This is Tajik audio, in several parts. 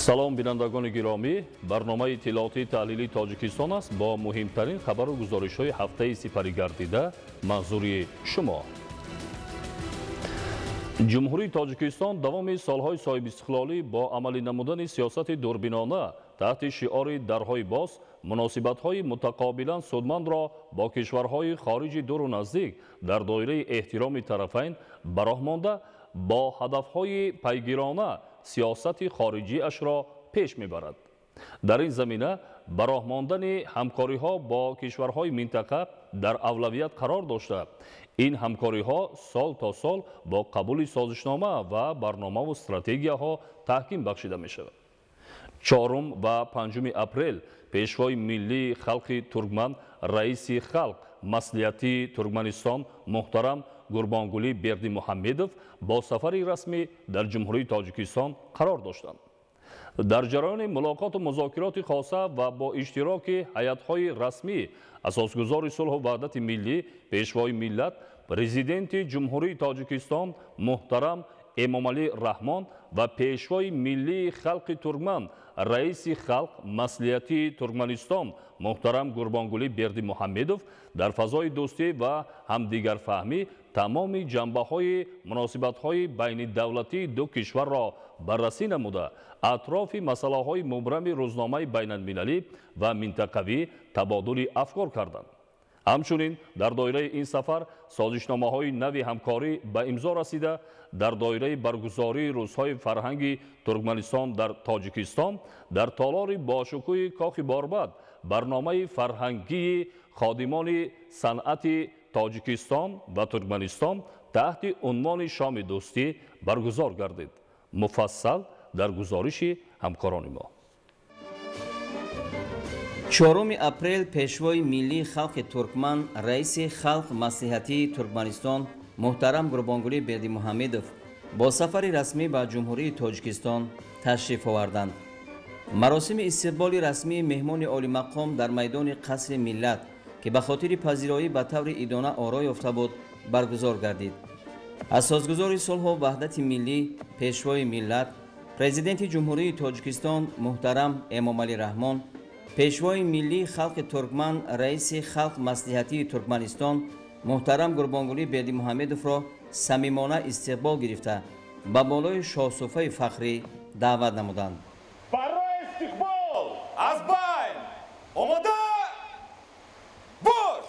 салом бинандагони гиромӣ, барномаи иттилооти таҳлили Тоҷикистон аст бо муҳимтарин хабару гузоришҳои ҳафтаи сипарӣ гардида манзури шумо. ҷумҳурии Тоҷикистон давоми солҳои соҳибистиқлолӣ бо амалӣ намудани сиёсати дурбинона таҳти шиори дарҳои боз муносибатҳои мутақобилан судмандро бо кишварҳои хориҷи дуру наздик дар доираи эҳтироми тарафайн бароҳ монда бо ҳадафҳои пайгирона сиёсати хориҷиашро пеш мебарад. дар ин замина бароҳ мондани ҳамкориҳо бо кишварҳои минтақа дар авлавият қарор дошта, ин ҳамкориҳо сол то сол бо қабули созишнома ва барномаву стратегияҳо таҳким бахшида мешавад. 4 ва 5 апрел пешвои миллии халқи туркман, раиси халқ маслиҳати Туркманистон муҳтарам Гурбонгулӣ Бердимуҳаммедов бо сафари расмӣ дар ҷумҳурии Тоҷикистон қарор доштанд. дар ҷараёни мулоқоту музокироти хоса ва бо иштироки ҳайатҳои расмӣ асосгузори сулҳу ваҳдати миллӣ, пешвои миллат, президенти ҷумҳурии Тоҷикистон муҳтарам Эмомалӣ Раҳмон ва пешвои миллии халқи туркман, раиси халқ маслиҳати Туркманистон муҳтарам Гурбонгулӣ Бердимуҳаммедов дар фазои дӯстӣ ва ҳамдигарфаҳмӣ тамоми ҷанбаҳои муносибатҳои байни давлатии ду кишварро баррасӣ намуда, атрофи масъалаҳои мубрами рӯзномаи байналмилалӣ ва минтақавӣ табодули афкор карданд. ҳамчунин дар доираи ин сафар созишномаҳои нави ҳамкорӣ ба имзо расида, дар доираи баргузории рӯзҳои фарҳанги Туркманистон дар Тоҷикистон дар толори бошукӯҳи Кохи Борбад барномаи фарҳангии ходимони санъати Тоҷикистон ва Туркманистон таҳти унвони шоми дӯстӣ баргузор гардид. муфассал дар гузориши ҳамкорони мо. 4 апрел пешвои миллии халқи туркман, раиси халқ маслиҳатии Туркманистон муҳтарам Гурбонгулӣ Бердимуҳаммедов бо сафари расмӣ ба ҷумҳурии Тоҷикистон ташриф оварданд. маросими истиқболи расмии меҳмони олимақом дар майдони қасри миллат ки ба хотири пазироӣ ба таври идона оро ёфта буд баргузор гардид. асосгузори сулҳу ваҳдати миллӣ, пешвои миллат, президенти ҷумҳурии Тоҷикистон муҳтарам Эмомалӣ Раҳмон, пешвои миллии халқи туркман, раиси халқ маслиҳатии Туркманистон муҳтарам Гурбонгулӣ Бердимуҳаммедовро самимона истиқбол гирифта ба болои шоҳсуфаи фахрӣ даъват намуданд. барои истиқбол аз байн омода бош!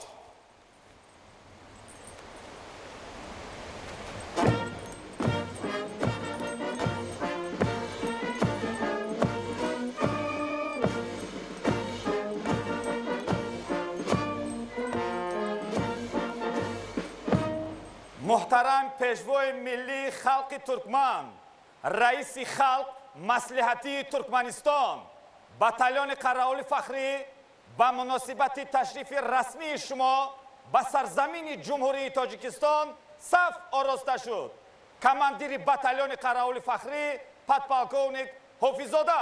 محترم پیشوای ملی خلق ترکمن، رئیس خلق مصلحتی ترکمنستان، باتالون قراول فخری با مناسبت تشریف رسمی شما به سرزمین جمهوری تاجیکستان صف آراسته شد. کماندیر باتالون قراول فخری پدپالکونیک حافظ‌زاده.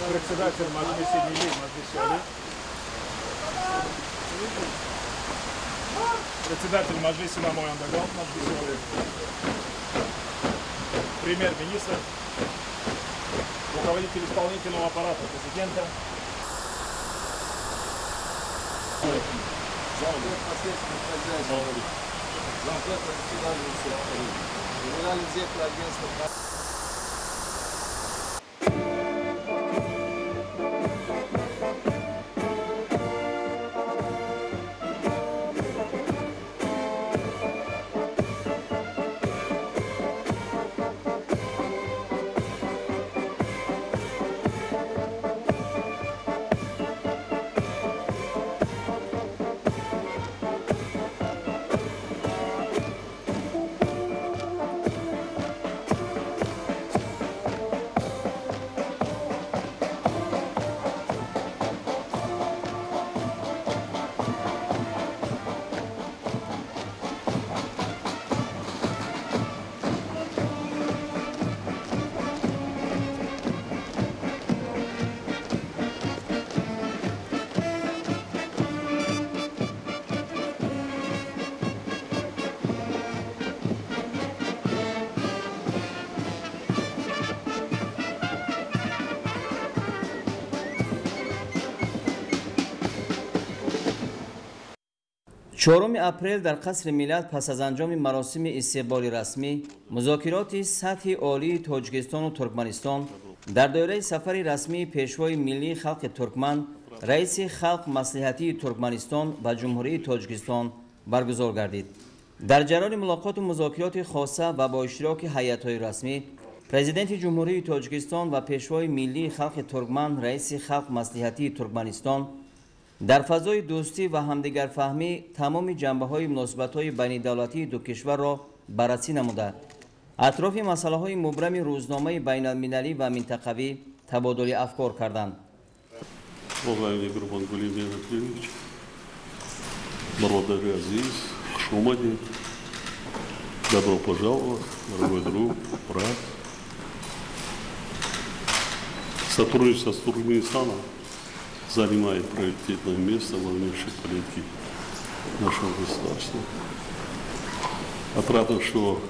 Председатель Маджлиса Милли, Маджлиса Али. Председатель Маджлиса Намой Андаган, Маджлиса Али. Премьер-министр, руководитель исполнительного аппарата президента. Генеральный директор агентства. چهارم اپریل در قصر ملت پس از انجام مراسم استقبال رسمی مذاکرات سطح عالی تاجیکستان و ترکمنستان در دایره سفر رسمی پیشوای ملی خلق ترکمن رئیس خلق مصلحتی ترکمنستان و جمهوری تاجیکستان برگزار گردید. در جریان ملاقات و مذاکرات خاصه و با اشتراک هیئت‌های رسمی پرزیدنت جمهوری تاجیکستان و پیشوای ملی خلق ترکمن رئیس خلق مصلحتی ترکمنستان در فضای دوستی و همدیگر فهمی تمام جنبه‌های مناسبت‌های بین دولتی دو کشور را بررسی نموده اطراف مسائل مبرم روزنامه بین المللی و منطقوی تبادل افکار کردند. Уважаемый Гурбангулий Леонидович, Барвадари Азиз, Шумади, добро пожаловать, дорогой друг, брат. Сотрудничество с Туркменистаном занимает приоритетное место во внешней политике нашего государства. Отрадно, что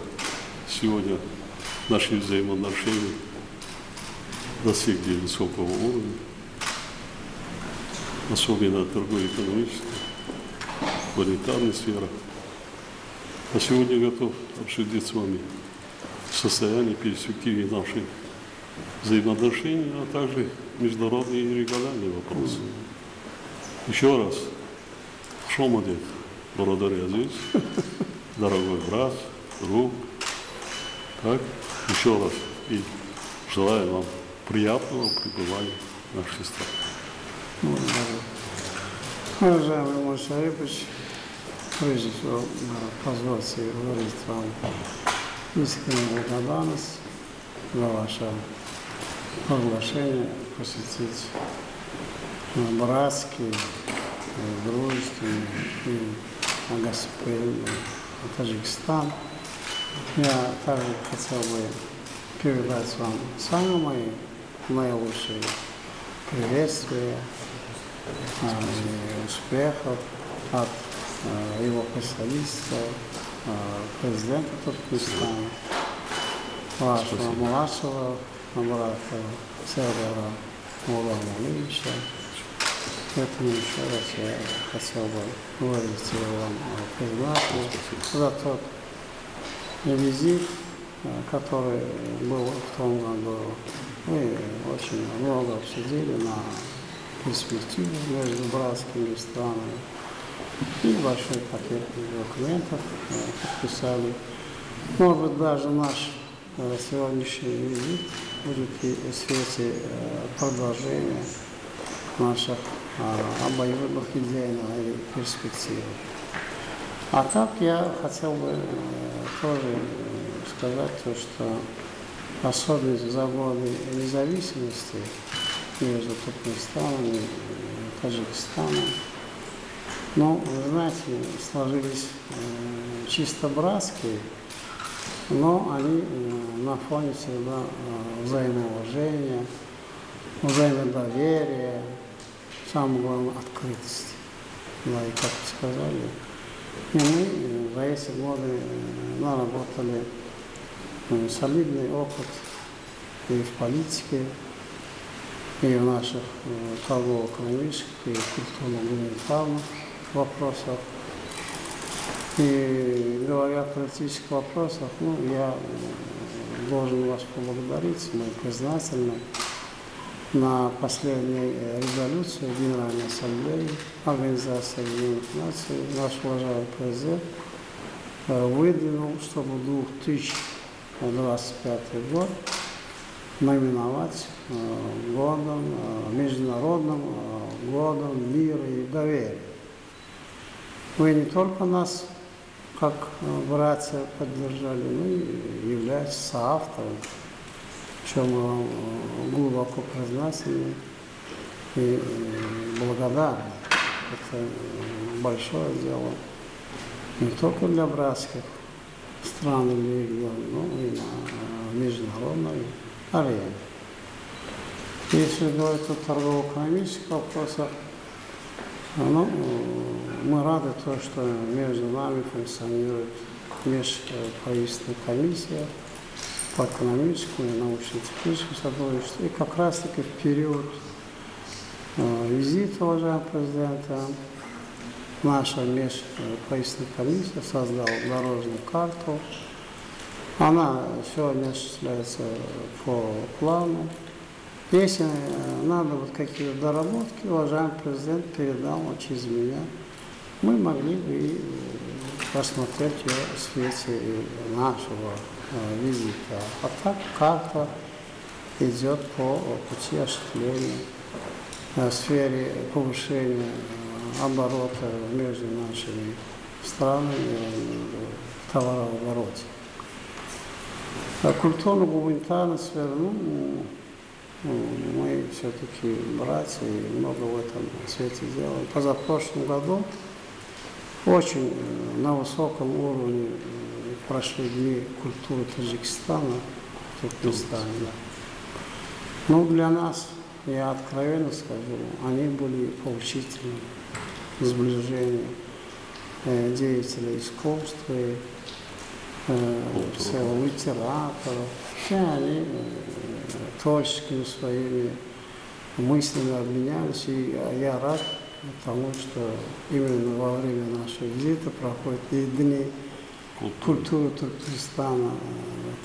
сегодня наши взаимоотношения достигли высокого уровня, особенно торгово-экономической, гуманитарной сферах. А сегодня готов обсудить с вами состояние перспективы наших взаимоотношений, а также международные и региональные вопросы. Еще раз, Шомадет, Барвадари Азиз, дорогой брат, друг, так, еще раз и желаю вам приятного пребывания в нашей стране. Уважаемый Муша Айбович, прежде всего, позвольте выразить вам искреннюю благодарность за ваше приглашение посетить братский, дружественный и гостеприимный Таджикистан. Я также хотел бы передать вам самые мои наилучшие приветствия и успехов от его представительства, президента Туркменистана, вашего младшего брата Сердара Муллахмалевича. Поэтому еще раз я хотел бы выразить вам признательность за тот визит, который был в том году. Мы очень много обсудили на перспективу между братскими странами. И большой пакет документов подписали. Может быть, даже наш сегодняшний визит будет в свете продолжения наших обоюдных идейных перспектив. А так я хотел бы тоже сказать то, что особенно за годы независимости между Туркменистаном и Таджикистаном, ну, вы знаете, сложились чисто братские, но они на фоне всегда взаимоуважения, взаимодоверия, самое главное, открытости. Да, и как сказали, и мы за эти годы наработали солидный опыт и в политике, и в наших торгово-экономических, и культурно-гуманитарных вопросах. И говоря о политических вопросах, я должен вас поблагодарить, мы признательны. На последней резолюции Генеральной Ассамблеи Организации Объединенных Наций наш уважаемый президент выдвинул, чтобы 2025 год наименовать международным годом мира и доверия. Вы не только нас, как братья, поддержали, но и являетесь соавтором, в чем мы вам глубоко признательны и благодарны. Это большое дело не только для братских стран или регионов, но и на международной арене. Если говорить о торгово-экономических вопросах, мы рады то, что между нами функционирует межправительственная комиссия по экономическому и научно-техническому сотрудничеству. И как раз-таки в период визита уважаемого президента наша межправительственная комиссия создала дорожную карту. Она сегодня осуществляется по плану. Если надо вот какие-то доработки, уважаемый президент передал через меня, мы могли бы и посмотреть ее в свете нашего визита. А так карта идет по пути осуществления в сфере повышения оборота между нашими странами в товарообороте. Культурно-гуманитарная сфера, мы все-таки братья и много в этом свете делаем. Позапрошлом году очень на высоком уровне прошли дни культуры Таджикистана в Туркменистане. Но для нас, я откровенно скажу, они были поучительны, сближение деятелей искусства, целого литератора. Все они творческими своими мыслями обменялись, и я рад тому, что именно во время нашего визита проходят и дни культуры Туркменистана,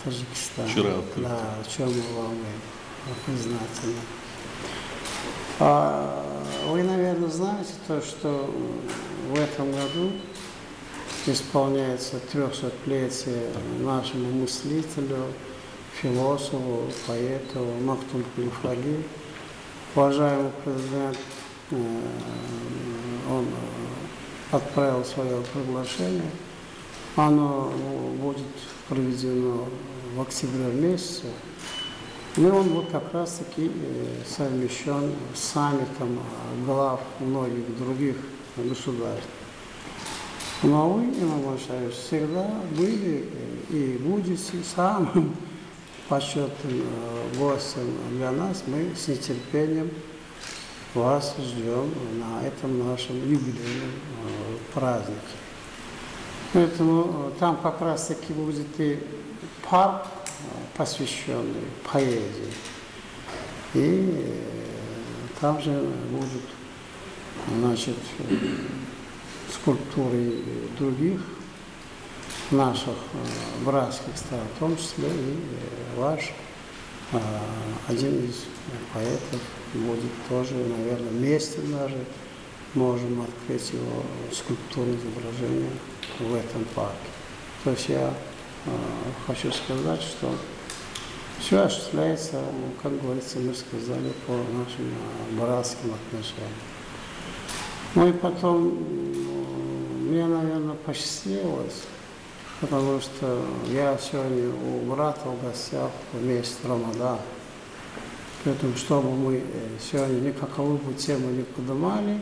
Таджикистана. Вчера открыто. Да, о чем мы вам признательны. Вы, наверное, знаете то, что в этом году исполняется 300-летие нашему мыслителю, философу, поэту Махтум Калифаги. Уважаемый президент, он отправил свое приглашение. Оно будет проведено в октябре месяце. И он будет как раз-таки совмещен с саммитом глав многих других государств. Но вы, Имам Альшаевич, всегда были и будете самым почетным гостем для нас. Мы с нетерпением вас ждем на этом нашем юбилейном празднике. Поэтому там как раз-таки будет и парк, посвященный поэзии. И там же будут, значит, скульптуры других наших братских стран, в том числе и ваш, один из поэтов будет тоже, наверное, вместе даже можем открыть его скульптурное изображение в этом парке. То есть я хочу сказать, что все осуществляется, как говорится, мы сказали, по нашим братским отношениям. Ну и потом мне, наверное, посчастливилось, потому что я сегодня у брата в гостях в месяц Рамадан. Поэтому, чтобы мы сегодня никакую бы тему не поднимали,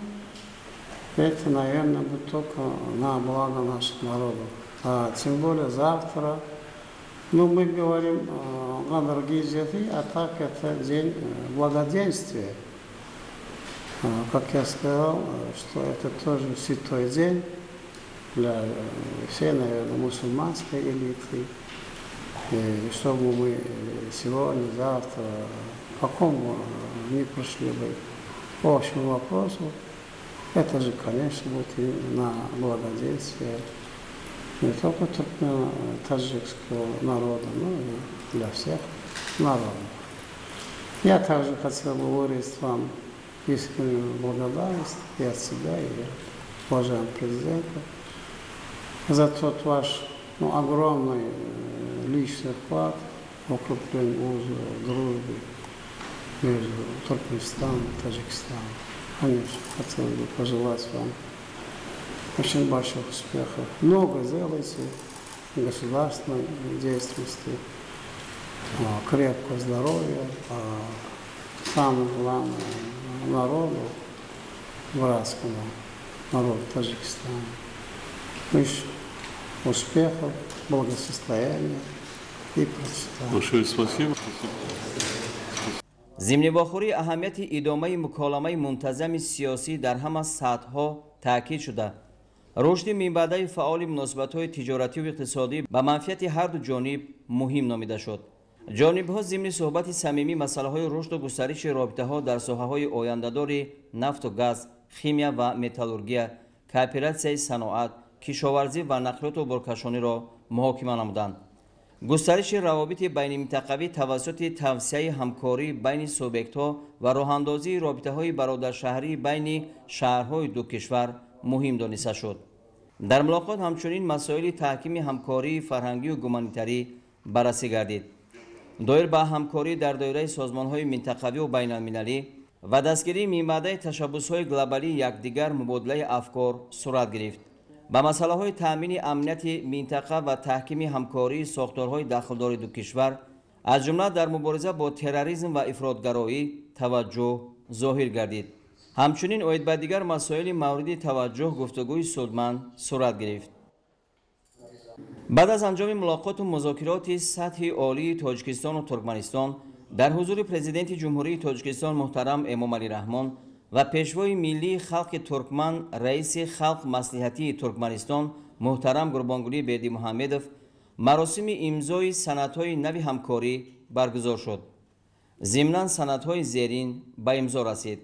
это, наверное, будет только на благо наших народов. А тем более завтра Но мы говорим на другие языки, а так это день благоденствия. Как я сказал, что это тоже святой день для всей, наверное, мусульманской элиты. И чтобы мы сегодня, завтра, по какому не прошли бы по общему вопросу, это же, конечно, будет и на благоденствие не только таджикского народа, но и для всех народов. Я также хотел бы выразить вам искреннюю благодарность и от себя, и от уважаемого президента за тот ваш огромный личный вклад в укрепление узов дружбы между Туркменистаном и Таджикистаном. Конечно, хотел бы пожелать вам очень больших успехов. Много делайте государственной деятельности, крепкого здоровья, самое главное народу, братскому народу Таджикистана. Лишь успехов, благосостояния и процветания. Большое спасибо. зимнивохӯрии аҳамияти идомаи муколамаи мунтазами сиёсӣ дар ҳама сатҳҳо таъкид шуда рушди минбаъдаи фаъоли муносибатҳои тиҷоративу иқтисодӣ ба манфиати ҳарду ҷониб муҳим номида шуд. ҷонибҳо зимни суҳбати самимӣ масъалаҳои рушду густариши робитаҳо дар соҳаҳои ояндадори нафту газ, химия ва металлургия, кооператсияи саноат, кишоварзӣ ва нақлиёту боркашониро муҳокима намуданд. густариши равобити байниминтақавӣ тавассути тавсияи ҳамкорӣ байни субъектҳо ва роҳандозии робитаҳои бародаршаҳрии байни шаҳрҳои ду кишвар муҳим дониста шуд. дар мулоқот ҳамчунин масоили таҳкими ҳамкории фарҳангию гуманитарӣ баррасӣ гардид. доир ба ҳамкорӣ дар доираи созмонҳои минтақавию байналмилалӣ ва дастгирии минбаъдаи ташаббусҳои глобалии якдигар мубодилаи афкор сурат гирифт. ба масъалаҳои таъмини амнияти минтақа ва таҳкими ҳамкории сохторҳои дахлдори ду кишвар аз ҷумла дар мубориза бо терроризм ва ифротгароӣ таваҷҷӯҳ зоҳир гардид. ҳамчунин оид ба дигар масоили мавриди таваҷҷӯҳ гуфтугӯи судманд сурат гирифт. баъд аз анҷоми мулоқоту музокироти сатҳи олии тоҷикистону туркманистон дар ҳузури президенти ҷумҳурии тоҷикистон муҳтарам эмомалӣ раҳмон ва пешвои миллии халқи туркман раиси халқ маслиҳатии туркманистон муҳтарам гурбонгулӣ бердимуҳаммедов маросими имзои санадҳои нави ҳамкорӣ баргузор шуд. зимнан санадҳои зерин ба имзо расид.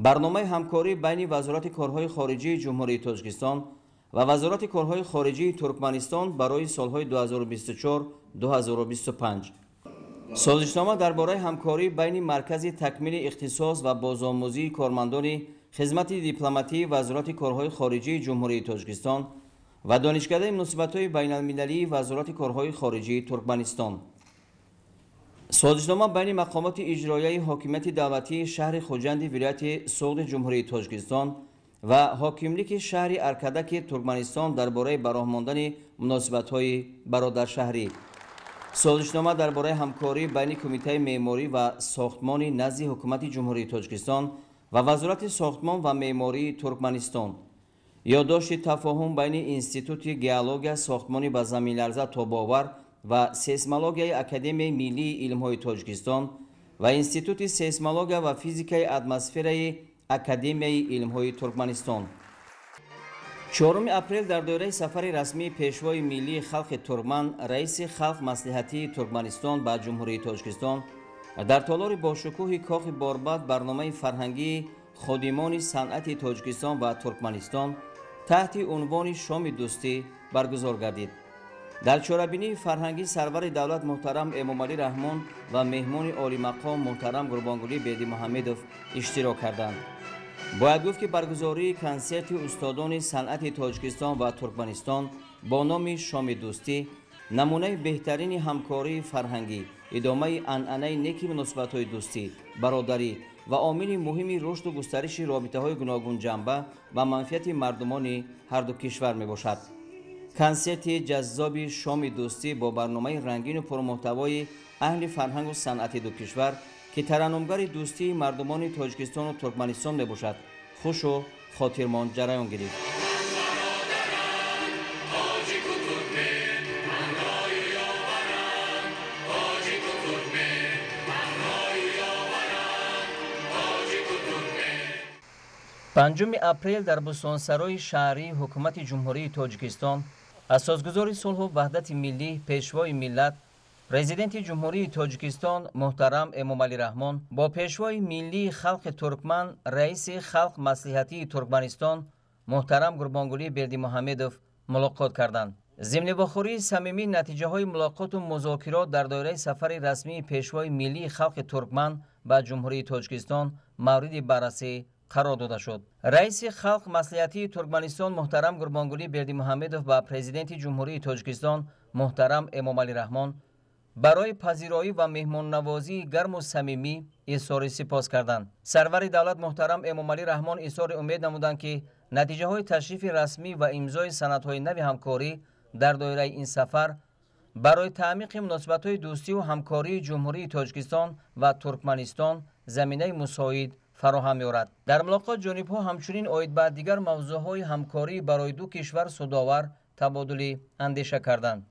барномаи ҳамкорӣ байни вазорати корҳои хориҷии ҷумҳурии тоҷикистон ва вазорати корҳои хориҷии туркманистон барои солҳои 2024-2025. созишнома дар бораи ҳамкорӣ байни маркази такмили ихтисос ва бозомӯзии кормандони хизмати дипломатии вазорати корҳои хориҷии ҷумҳурии тоҷикистон ва донишкадаи муносибатҳои байналмилалии вазорати корҳои хориҷии туркманистон. созишнома байни мақомоти иҷроияи ҳокимияти давлатии шаҳри хуҷанди вилояти суғди ҷумҳурии тоҷикистон ва ҳокимлики шаҳри аркадаки туркманистон дар бораи бароҳ мондани муносибатҳои бародаршаҳрӣ. созишнома дар бораи ҳамкорӣ байни кумитаи меъморӣ ва сохтмонӣ назди ҳукумати ҷумҳурии тоҷикистон ва вазорати сохтмон ва меъмории туркманистон. ёддошти тафоҳум байни институти геология, сохтмонӣ ба заминларза тобовар ва сейсмологияи академияи миллии илмҳои тоҷикистон ва институти сейсмология ва физикаи атмосфераи академияи илмҳои туркманистон. 4 апрел дар доираи сафари расмии пешвои миллии халқи туркман раиси халқ маслиҳатии туркманистон ба ҷумҳурии тоҷикистон дар толори бошукӯҳи кохи борбад барномаи фарҳангии ходимони санъати тоҷикистон ва туркманистон таҳти унвони шоми дӯстӣ баргузор гардид. дар чорабинии фарҳангӣ сарвари давлат муҳтарам эмомалӣ раҳмон ва меҳмони олимақом муҳтарам гурбонгулӣ бердимуҳаммедов иштирок карданд. бояд гуфт ки баргузории консерти устодони санъати тоҷикистон ва туркманистон бо номи шоми дӯстӣ намунаи беҳтарини ҳамкории фарҳангӣ, идомаи анъанаи неки муносибатҳои дӯстӣ, бародарӣ ва омили муҳими рушду густариши робитаҳои гуногунҷанба ва манфиати мардумони ҳарду кишвар мебошад. консерти ҷаззоби шоми дӯстӣ бо барномаи рангину пурмуҳтавои аҳли фарҳангу санъати ду кишвар ки тараннумгари дӯстии мардумони тоҷикистону туркманистон мебошад, хушу хотирмон ҷараён гирифт. 5 اپریل در بستانسرای شهری حکومت جمهوری تاجیکستان اساسگزار صلح و وحدت ملی پیشوای ملت پرزیدنت جمهوری تاجیکستان محترم امامعلی رحمان با پیشوای ملی خلق ترکمن رئیس خلق مصلحتی ترکمنستان محترم قربانگلی بردیمحمدوف ملاقات کردند. ضمن واخوری صمیمی نتیجه های ملاقات و مذاکرات در دایره سفر رسمی پیشوای ملی خلق ترکمن به جمهوری تاجیکستان مورد بررسی قرار داده شد. رئیس خلق مصلحتی ترکمنستان محترم قربانگلی بردیمحمدوف و پرزیدنت جمهوری تاجیکستان محترم امامعلی رحمان برای پذیرایی و مهمان نوازی گرم و صمیمی اظهار سپاس کردند. سرور دولت محترم امامعلی رحمان اظهار امید نمودند که نتیجه های تشریف رسمی و امضای سندهای نو همکاری در دایره این سفر برای تعمیق مناسبت های دوستی و همکاری جمهوری تاجیکستان و ترکمنستان زمینه مساعد فراهم می‌آورد. در ملاقات جانب‌ها همچنین عاید به دیگر موضوع‌های همکاری برای دو کشور سودآور تبادل اندیشه کردند.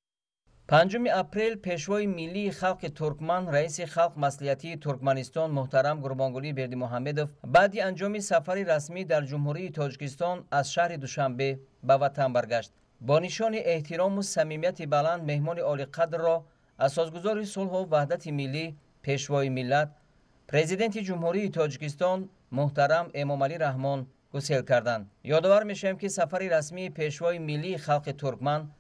5 اپریل پیشوای ملی خلق ترکمن رئیس خلق مصلحتی ترکمنستان محترم قربانگلی بردیمحمدوف بعد انجام سفر رسمی در جمهوری تاجیکستان از شهر دوشنبه به وطن برگشت. با نشان احترام و صمیمیت بلند مهمان عالی‌قدر را اساسگزار صلح و وحدت ملی پیشوای ملت پرزیدنت جمهوری تاجیکستان محترم امامعلی رحمان گسیل کردند. یادآور می‌شویم که سفر رسمی پیشوای ملی خلق ترکمن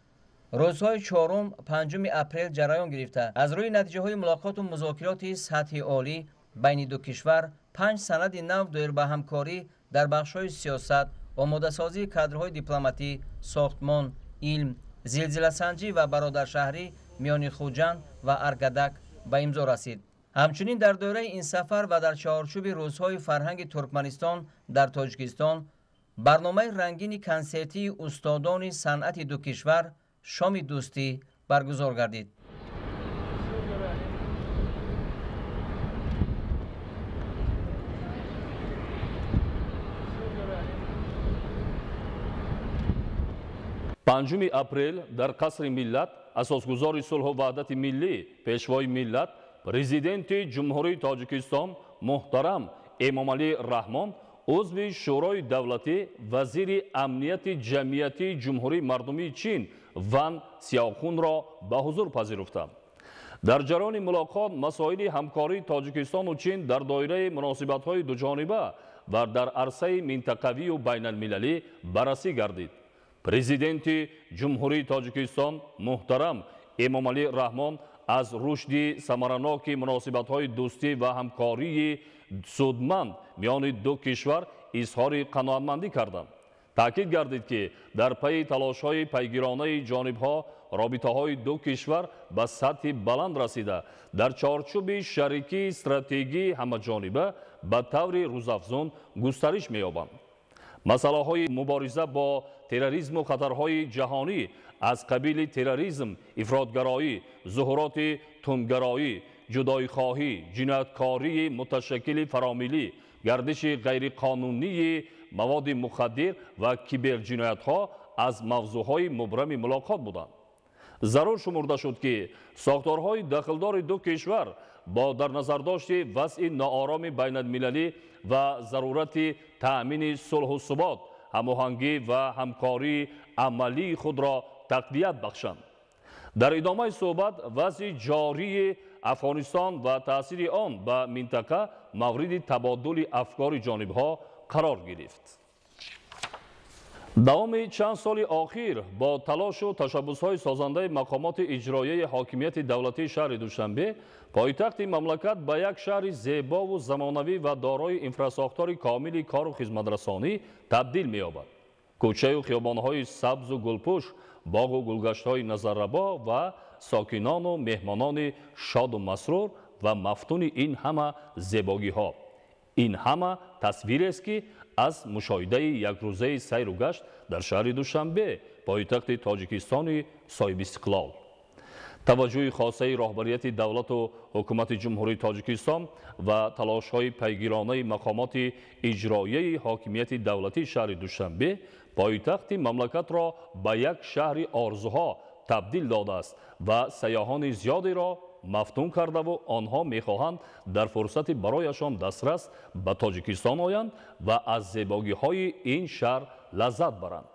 روزهای 4 و 5 اپریل جریان گرفته. از روی نتیجه‌های ملاقات و مذاکرات سطح عالی بین دو کشور 5 سند نو دایر به همکاری در بخش‌های سیاست، آماده‌سازی کادرهای دیپلماتی، ساختمان، علم، زلزله‌سنجی و برادرشهری میان خوجند و ارگدک به امضا رسید. همچنین در دایره این سفر و در چارچوب روزهای فرهنگ ترکمنستان در تاجیکستان برنامه رنگین کنسرتی استادان صنعت دو کشور شام دوستی برگزار گردید. پنجم اپریل در قصر ملت اساسگزار صلح و وحدت ملی پیشوای ملت پرزیدنت جمهوری تاجیکستان محترم امامعلی رحمان عضو شورای دولتی وزیر امنیت جمعیتی جمهوری مردمی چین وان سیاخون را به حضور پذیرفتند. در جریان ملاقات مسائل همکاری تاجیکستان و چین در دایره مناسبت‌های دوجانبه و در عرصه منطقوی و بین المللی بررسی گردید. پرزیدنت جمهوری تاجیکستان محترم امامعلی رحمان از رشد ثمرناک مناسبت‌های دوستی و همکاری سودمند میان دو کشور اظهار قناعتمندی کردند. تاکید گردید که در پی تلاش‌های پیگیرانه جانب‌ها رابطه‌های دو کشور به سطح بلند رسیده در چارچوب شریکی استراتژی همه‌جانبه به طور روزافزون گسترش می‌یابند. مسائل مبارزه با تروریسم و خطرهای جهانی از قبیل تروریسم، افراطگرایی، ظهورات تندگرایی، جدایی‌خواهی، جنایتکاری متشکل فراملی، گردش غیرقانونی مواد مخدر و کیبرجنایت‌ها از موضوعهای مبرم ملاقات بودند. ضرور شمرده شد که ساختارهای داخلدار دو کشور با در نظر داشت وضع ناآرام بین المللی و ضرورت تأمین صلح و ثبات، هماهنگی و همکاری عملی خود را تقویت بخشند. در ادامه صحبت وضع جاری افغانستان و تأثیر آن به منطقه مورد تبادل افکار جانبها قرار گرفت. دوام چند سال اخیر با تلاش و تشبس‌های سازنده مقامات اجرایی حاکمیت دولتی شهر دوشنبه پایتخت مملکت به یک شهر زیبا و زمانوی و دارای انفراساختار کامل کار و خدمترسانی تبدیل می‌یابد. کوچه و خیابان‌های سبز و گلپوش، باغ و گلگشت‌های نظرربا و ساکنان و مهمانان شاد و مسرور و مفتون این همه زیبایی‌ها. این همه تصویر است که از مشاهده یک روزه سیر و گشت در شهر دوشنبه پایتخت تاجیکستان صاحب استقلال. توجه خاصه رهبریت دولت و حکومت جمهوری تاجیکستان و تلاش‌های پیگیرانه مقامات اجرایی حاکمیت دولتی شهر دوشنبه پایتخت مملکت را به یک شهر آرزوها تبدیل داده است و سیاحان زیادی را мафтун кардаву онҳо мехоҳанд дар фурсати барояшон дастрас ба тоҷикистон оянд ва аз зебогиҳои ин шаҳр лаззат баранд.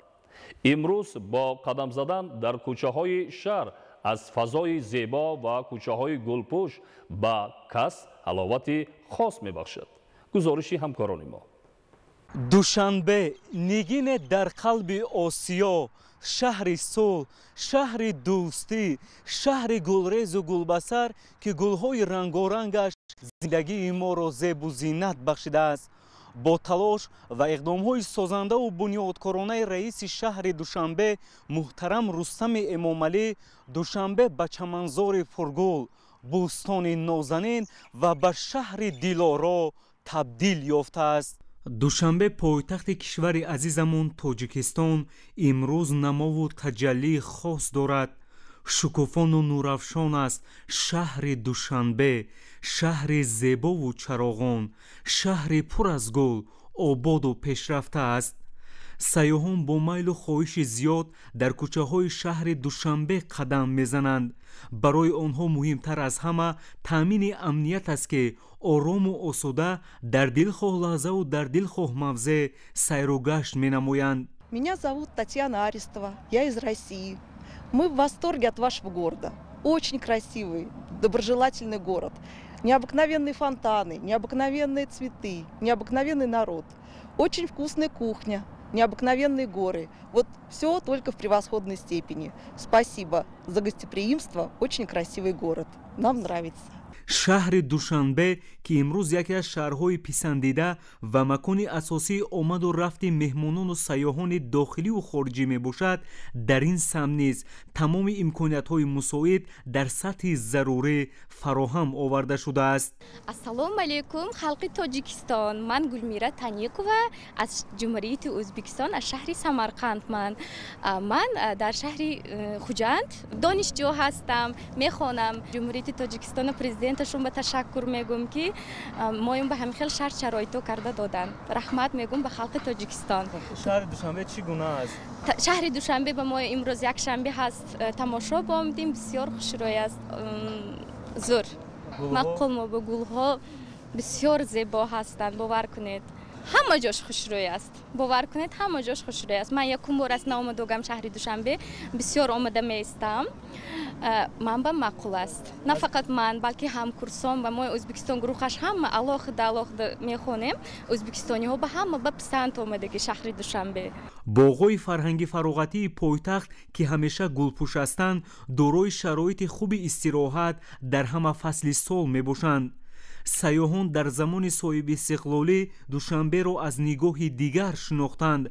имрӯз бо қадам задан дар кӯчаҳои шаҳр аз фазои зебо ва кӯчаҳои гулпӯш ба кас ҳаловати хос мебахшад. гузориши ҳамкорони мо. душанбе нигине дар қалби осиё, шаҳри сулҳ, шаҳри дӯстӣ, шаҳри гулрезу гулбасар ки гулҳои рангорангаш зиндагии моро зебу зиннат бахшидааст. бо талош ва иқдомҳои созандаву бунёдкоронаи раиси шаҳри Душанбе муҳтарам Рустами Эмомалӣ, Душанбе ба чаманзори пургул, бӯстони нозанин ва ба шаҳри дилоро табдил ёфтааст. душанбе пойтахти кишвари азизамон Тоҷикистон имрӯз намову таҷаллии хос дорад. шукуфону нуравшон аст шаҳри Душанбе, шаҳри зебову чароғон, шаҳри пур аз гул, ободу пешрафта аст. сайёҳон бо майлу хоҳиши зиёд дар кӯчаҳои шаҳри Душанбе қадам мезананд. барои онҳо муҳимтар аз ҳама таъмини амният аст ки орому осуда дар дилхоҳ лаҳзаву дар дилхоҳ мавзе сайру гашт менамоянд. Меня зовут Татьяна Арестова, я из России. Мы в восторге от вашего города. Очень красивый, доброжелательный город. Необыкновенные фонтаны, необыкновенные цветы, необыкновенный народ. Очень вкусная кухня, необыкновенные горы. Вот все только в превосходной степени. Спасибо за гостеприимство. Очень красивый город. Нам нравится. шаҳри Душанбе ки имрӯз яке аз шаҳрҳои писандида ва макони асосии омаду рафти меҳмонону сайёҳони дохилию хориҷӣ мебошад, дар ин самт низ тамоми имкониятҳои мусоид дар сатҳи зарурӣ фароҳам оварда шудааст. ассалому алайкум халқи Тоҷикистон, ман Гулмира Таниқова аз ҷумҳурияти Ӯзбекистон, аз шаҳри Самарқандман. ман дар шаҳри Хуҷанд донишҷӯ ҳастам, мехонам. ҷумҳурияти Тоҷикистон президенташон ба ташаккур мегӯм ки моим ба ҳамин хел шарт шароито карда додан. раҳмат мегӯм ба халқи Тоҷикистон. шаҳри Душанбе чӣ гуна аст? шаҳри Душанбе ба мо имрӯз якшанбе ҳаст, тамошо бомдим, бисёр хушрӯй аст. зур мақул мо ба гулҳо бисёр зебо ҳастанд. бовар кунед ҳама ҷош хушрӯй аст. бовар кунед ҳама ҷош хушрӯй аст. ман якум бор аст наомадогам шаҳри Душанбе, бисёр омада меистам. ман ба мақул аст. На фақат ман, балки ҳамкурсон ба мои Ӯзбекистон гурӯҳаш ҳама алоҳида мехонем. ӯзбекистониҳо ба ҳама ба писанд омадаги шаҳри Душанбе. боғҳои фарҳанги фароғатии пойтахт ки ҳамеша гулпӯш ҳастанд, дорои шароити хуби истироҳат дар ҳама фасли сол мебошанд. сайёҳон дар замони соҳиби истиқлолӣ Душанберо аз нигоҳи дигар шинохтанд.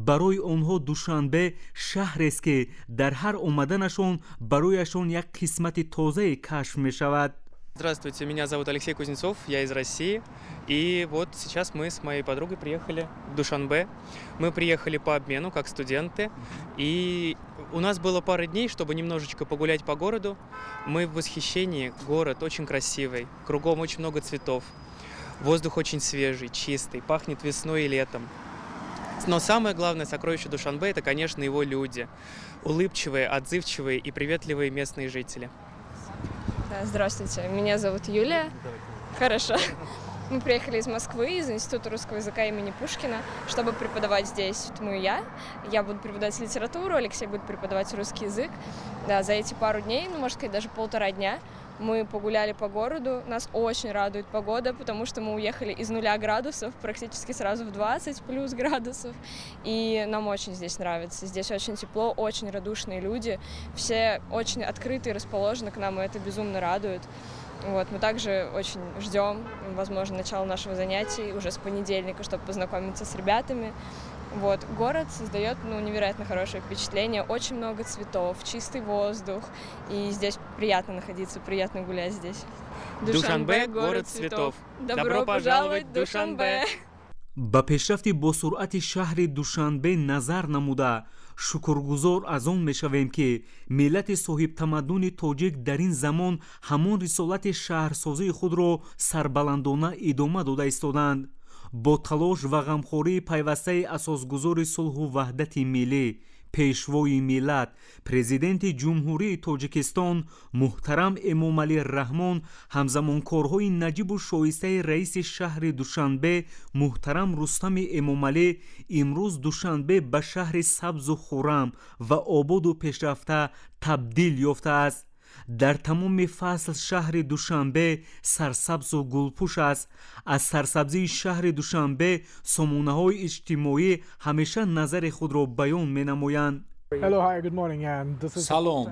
барои онҳо Душанбе шаҳрест ки дар ҳар омаданашон барояшон як қисмати тозае кашф мешавад. Здравствуйте, меня зовут Алексей Кузнецов, я из России. И вот сейчас мы с моей подругой приехали в Душанбе. Мы приехали по обмену, как студенты. И у нас было пара дней, чтобы немножечко погулять по городу. Мы в восхищении. Город очень красивый, кругом очень много цветов. Воздух очень свежий, чистый, пахнет весной и летом. Но самое главное сокровище Душанбе – это, конечно, его люди. Улыбчивые, отзывчивые и приветливые местные жители. Здравствуйте, меня зовут Юлия. Хорошо. Мы приехали из Москвы, из Института русского языка имени Пушкина, чтобы преподавать здесь. Я буду преподавать литературу, Алексей будет преподавать русский язык. Да, за эти пару дней, можно сказать, даже 1,5 дня мы погуляли по городу. Нас очень радует погода, потому что мы уехали из 0 градусов практически сразу в 20 плюс градусов. И нам очень здесь нравится. Здесь очень тепло, очень радушные люди. Все очень открыты и расположены к нам, и это безумно радует. Вот, мы также очень ждем, возможно, начала нашего занятия уже с понедельника, чтобы познакомиться с ребятами. Вот, город создает невероятно хорошее впечатление, очень много цветов, чистый воздух, и здесь приятно находиться, приятно гулять здесь. Душанбе – город цветов. Добро пожаловать в Душанбе! ба пешрафти босуръати шаҳри Душанбе назар намуда шукргузор аз он мешавем ки миллати соҳибтамаддуни тоҷик дар ин замон ҳамон рисолати шаҳрсозии худро сарбаландона идома дода истоданд. бо талош ва ғамхории пайвастаи асосгузори сулҳу ваҳдати миллӣ пешвои миллат президенти ҷумҳурии тоҷикистон муҳтарам эмомалӣ раҳмон ҳамзамонкорҳои наҷибу шоистаи раиси шаҳри душанбе муҳтарам рустами эмомалӣ имрӯз душанбе ба шаҳри сабзу хуррам ва ободу пешрафта табдил ёфтааст. дар тамоми фасл шаҳри душанбе сарсабзу гулпӯш аст. аз сарсабзии шаҳри душанбе сомонаҳои иҷтимоӣ ҳамеша назари худро баён менамоянд. салом,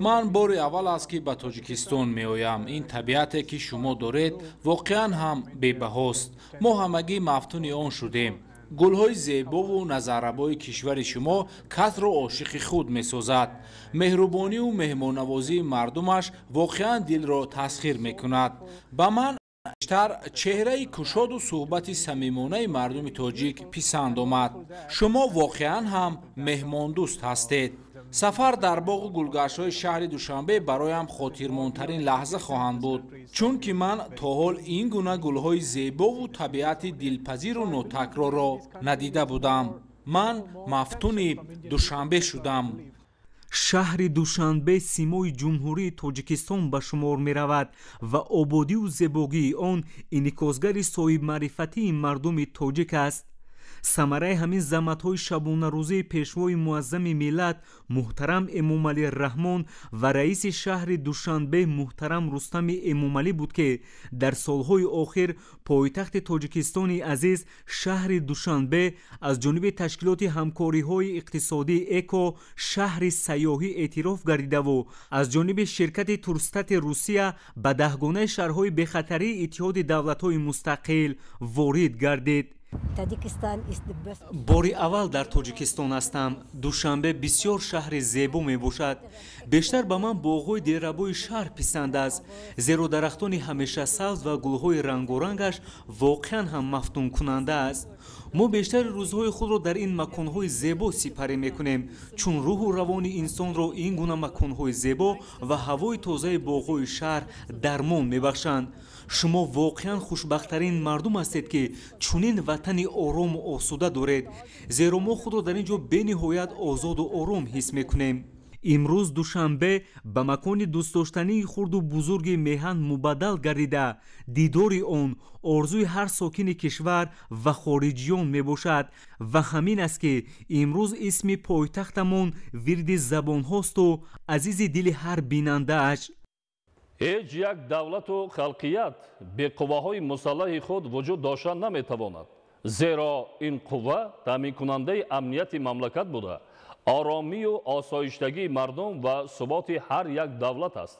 ман бори аввал аст ки ба тоҷикистон меоям. ин табиате ки шумо доред воқеан ҳам бебаҳост. мо ҳамагӣ мафтуни он шудем. гулҳои зебову назаррабои кишвари шумо касро ошиқи худ месозад. меҳрубонию меҳмоннавозии мардумаш воқеан дилро тасхир мекунад. ба ман بیشتر چهره کشاد و صحبت صمیمانه مردم تاجیک پسند آمد. شما واقعا هم مهمان دوست هستید. سفر در باغ گلگشت‌های شهر دوشنبه برایم خاطرماندترین لحظه خواهند بود، چون که من تا حال این گونه گل‌های زیبا و طبیعت دلپذیر و نوتکرار را ندیده بودم. من مفتون دوشنبه شدم. шаҳри душанбе симои ҷумҳурии тоҷикистон ба шумор меравад ва ободию зебогии он инъикосгари соҳибмаърифатии мардуми тоҷик аст. самараи ҳамин заҳматҳои шабонарӯзии пешвои муаззами миллат муҳтарам эмомалӣ раҳмон ва раиси шаҳри душанбе муҳтарам рустами эмомалӣ буд ки дар солҳои охир пойтахти тоҷикистони азиз шаҳри душанбе аз ҷониби ташкилоти ҳамкориҳои иқтисодии эко шаҳри сайёҳӣ эътироф гардидаву аз ҷониби ширкати турстати русия ба даҳгонаи шаҳрҳои бехатарии иттиҳоди давлатҳои мустақил ворид гардид. бори аввал дар тоҷикистон ҳастам. душанбе бисёр шаҳри зебо мебошад. бештар ба ман боғҳои дилрабои шаҳр писанд аст, зеро дарахтони ҳамешасабз ва гулҳои рангорангаш воқеан ҳам мафтункунанда аст. мо бештари рӯзҳои худро дар ин маконҳои зебо сипарӣ мекунем, чун рӯҳу равони инсонро ин гуна маконҳои зебо ва ҳавои тозаи боғҳои шаҳр дармон мебахшанд. шумо воқеан хушбахттарин мардум ҳастед ки чунин ватани орому осуда доред, зеро мо худро дар ин ҷо бениҳоят озоду ором ҳис мекунем. имрӯз душанбе ба макони дӯстдоштании хурду бузурги меҳан мубаддал гардида, дидори он орзуи ҳар сокини кишвар ва хориҷиён мебошад ва ҳамин аст ки имрӯз исми пойтахтамон вирди забонҳосту азизи дили ҳар бинандааш. ҳеҷ як давлату халқият бе қувваҳои мусаллаҳи худ вуҷуд дошта наметавонад, зеро ин қувва таъминкунандаи амнияти мамлакат буда, оромию осоиштагии мардум ва суботи ҳар як давлат аст.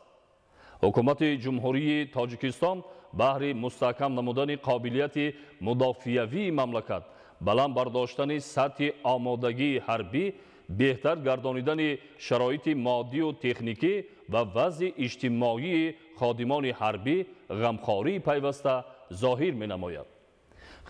ҳукумати ҷумҳурии тоҷикистон баҳри мустаҳкам намудани қобилияти мудофиавии мамлакат, баланд бардоштани сатҳи омодагии ҳарбӣ, беҳтар гардонидани шароити моддию техникӣ ва вазъи иҷтимоии ходимони ҳарбӣ ғамхории пайваста зоҳир менамояд.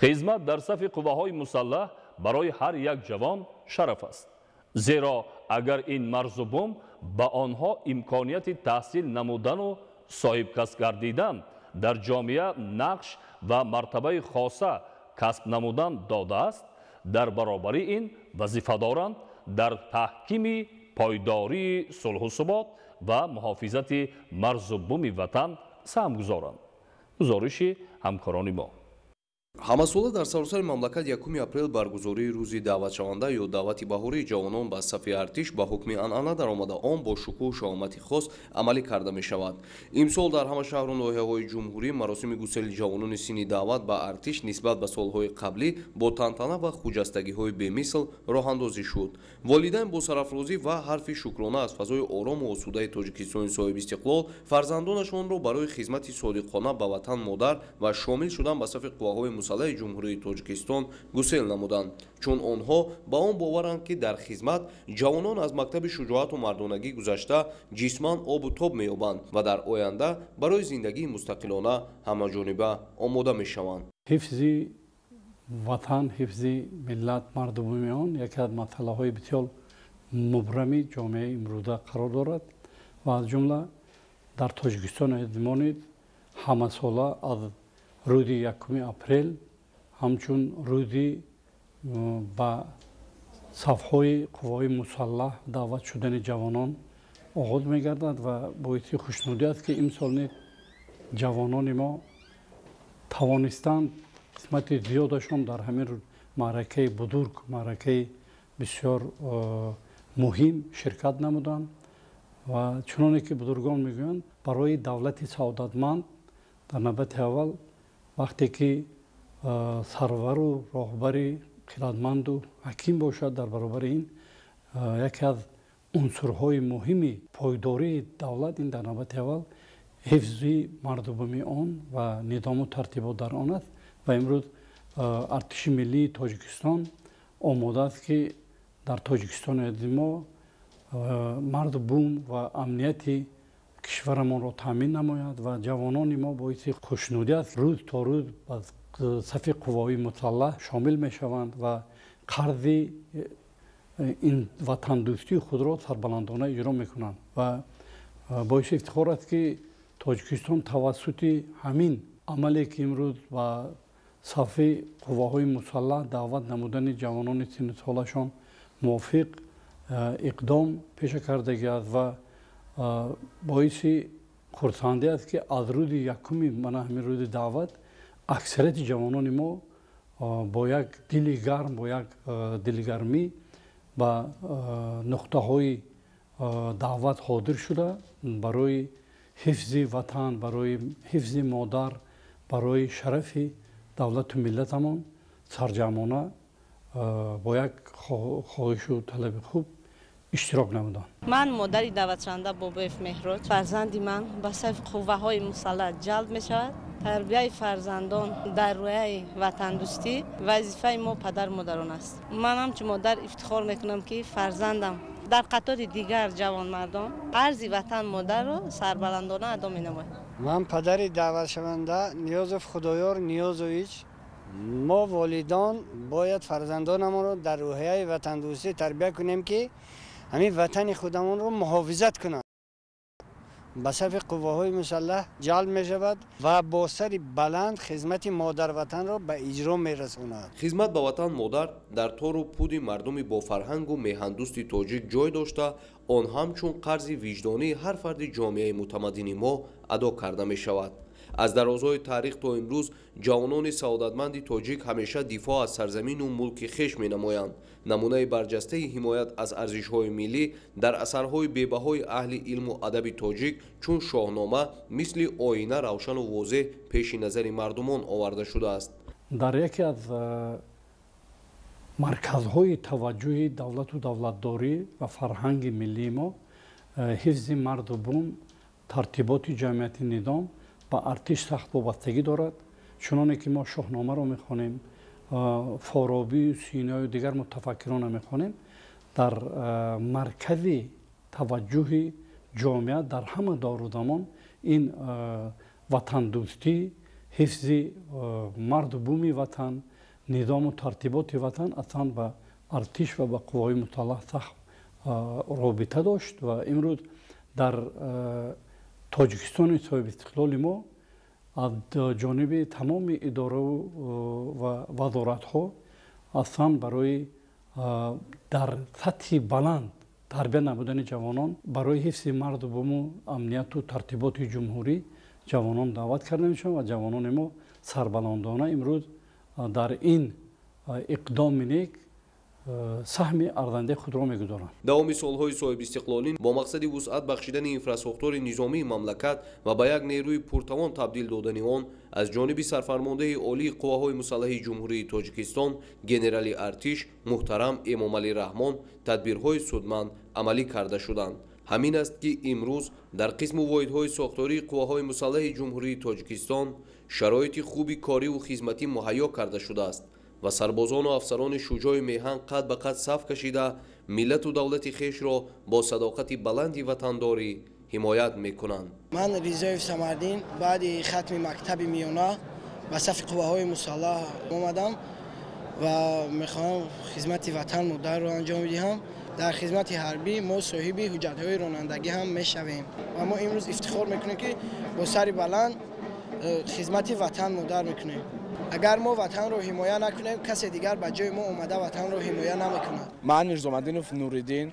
хизмат дар сафи қувваҳои мусаллаҳ барои ҳар як ҷавон шараф аст, зеро агар ин марзу бум ба онҳо имконияти таҳсил намудану соҳибкасб гардидан дар ҷомеа нақш ва мартабаи хоса касб намудан додааст, дар баробари ин вазифа доранд дар таҳкими пойдории сулҳу субот ва муҳофизати марзу буми ватан саҳм гузоранд. гузориши ҳамкорони мо. ҳамасола дар саросари мамлакат 1 апрел баргузории рӯзи даъватшаванда ё даъвати баҳории ҷавонон ба сафи артиш ба ҳукми анъана даромада он бо шукӯҳу шаҳомати хос амалӣ карда мешавад. имсол дар ҳама шаҳру ноҳияҳои ҷумҳурӣ маросими гусели ҷавонони синни даъват ба артиш нисбат ба солҳои қаблӣ бо тантана ва хуҷастагиҳои бемисл роҳандозӣ шуд. волидайн бо сарафрозӣ ва ҳарфи шукрона аз фазои орому осудаи тоҷикистони соҳибистиқлол фарзандонашонро барои хизмати содиқона ба ватан модар ва шомил шудан ба сафи қувваҳои мусаллаҳи ҷумҳурии тоҷикистон гусел намуданд, чун онҳо ба он боваранд ки дар хизмат ҷавонон аз мактаби шуҷоату мардонагӣ гузашта ҷисман обу тоб меёбанд ва дар оянда барои зиндагии мустақилона ҳамаҷониба омода мешаванд. ҳифзи ватан, ҳифзи миллат, мардумии он яке аз масъалаҳои бисёр мубрами ҷомеаи имрӯза қарор дорад ва аз ҷумла дар тоҷикистон эзмонид ҳамасола аз рӯзи 1 апрел ҳамчун рӯзи ба صفهای قوای مسلح دعوت شدن جوانان آغاز می‌گردد و باعث خوشنودی است که امسال جوانان ما توانستند قسمت زیادشان در همین معرکه بزرگ، معرکه بسیار مهم شرکت نمودند و چنانه که بزرگان میگویند برای دولت سعادتمند در نوبت اول وقتی که سرور و راهبر خردمند و حکیم باشد در برابر این یکی از عنصرهای مهمی پایداری دولت این در نوبت اول حفظ مردمی آن و نظام و ترتیبات در آن است و امروز ارتش ملی تاجیکستان آماده است که در تاجیکستان عزیز ما مرد بوم و امنیت کشورمان را تامین نماید و جوانان ما باعث خوشنودی است روز تا روز از صف قوای مسلح شامل می شوند و قرض این وطن دوستی خود را سربلندانه اجرا می کنند و باعث افتخار است که تاجیکستان توسط همین عملی که امروز و صف قواهای مسلح دعوت نمودن جوانان سن سالشان موافق اقدام پیش کردگی است و باعث خرسندی است که از روز یکم من همین روز دعوت اکثریت جوانان ما با یک دل گرم با یک دلگرمی به نقطه های دعوت حاضر شده برای حفظ وطن، برای حفظ مادر، برای شرف دولت و ملتمان سرجمانه با یک خواهش و طلب خوب اشتراک نمودند. من مادری دعوت شونده بابایف مهراج، فرزندی من به صف قوه‌های مسلح جلب می شود. تربیت فرزندان در روی وطن دوستی وظیفه ما پدر مادران است. من همچون مادر افتخار میکنم که فرزندم در قطار دیگر جوان مردان ارز وطن مادر را سربلندانه ادا می نماید. من پدری دعوت شونده نیاز خدایار نیاز و هیچ ما والدان باید فرزندانمان را در روحیه وطن دوستی تربیت کنیم که همین وطن خودمان را محافظت کنند. به صف قواهای مسلح جلب می شود و با سر بلند خدمت مادر وطن را به اجرا می رساند. خدمت به وطن مادر در تار و پود مردم با فرهنگ و میهندوست تاجیک جای داشته آن همچون قرض وجدانی هر فرد جامعه متمدن ما ادا کرده می شود. از درازهای تاریخ تا امروز جوانان سعادتمند تاجیک همیشه دفاع از سرزمین و ملک خویش می نمایند. نمونه برجسته حمایت از ارزش‌های ملی در اثرهای بی‌بهای اهل علم و ادب تاجیک چون شاهنامه مثل آینه روشن و واضح پیش نظر مردمان آورده شده است. در یکی از مرکزهای توجه دولت و دولتداری و فرهنگ ملی ما حفظ مرد و بوم، ترتیبات جمعیت نظام با ارتش سخت وابستگی دارد. چنانه که ما شاهنامه را میخوانیم، فارابی و سینایی و دیگر متفکران را میخوانیم، در مرکز توجه جامعه در همه دور و زمان این وطن دوستی، حفظ مرد و بوم وطن، نظام و ترتیبات وطن اصلا به ارتش و به قوای مسلح سخت رابطه داشت و امروز در تاجیکستان صاحب استقلال ما از جانب تمام اداره و وزارت ها اصلا برای در سطح بلند تربیت نمودن جوانان برای حفظ مرد و بوم و امنیت و ترتیبات جمهوری جوانان دعوت کرده میشن و جوانان ما سربلندانه امروز در این اقدام نیک سهم ارزنده خود را میگذارند. دوامی سالهای صاحب استقلالین با مقصد وسعت بخشیدن اینفراستراکچور نظامی مملکت و به یک نیروی پرتوان تبدیل دادن آن از جانب سرفرمانده عالی قواهای مسلح جمهوری تاجیکستان گنرال ارتش محترم امامعلی رحمان تدبیرهای سودمند عملی کرده شدند. همین است که امروز در قسم واحدهای ساختاری قواهای مسلح جمهوری تاجیکستان شرایط خوبی کاری و خدمتی مهیا کرده شده است و سربازان و افسران شجاع میهن قد به قد صف کشیده ملت و دولت خویش را با صداقت بلند وطنداری حمایت میکنند. من رضایف سمردین بعد ختم مکتب میانه به صف قواهای مسلح آمدم و میخوام خدمت وطن مادر را انجام بدهم. در خدمت حربی ما صاحب حجت‌های رانندگی هم میشویم و ما امروز افتخار میکنیم که با سر بلند خدمت وطن مادر میکنیم. اگر ما وطن رو حمایت نکنیم کسی دیگر به جای ما اومده وطن رو حمایت نمیکنه. من میرزامدینوف نوریدین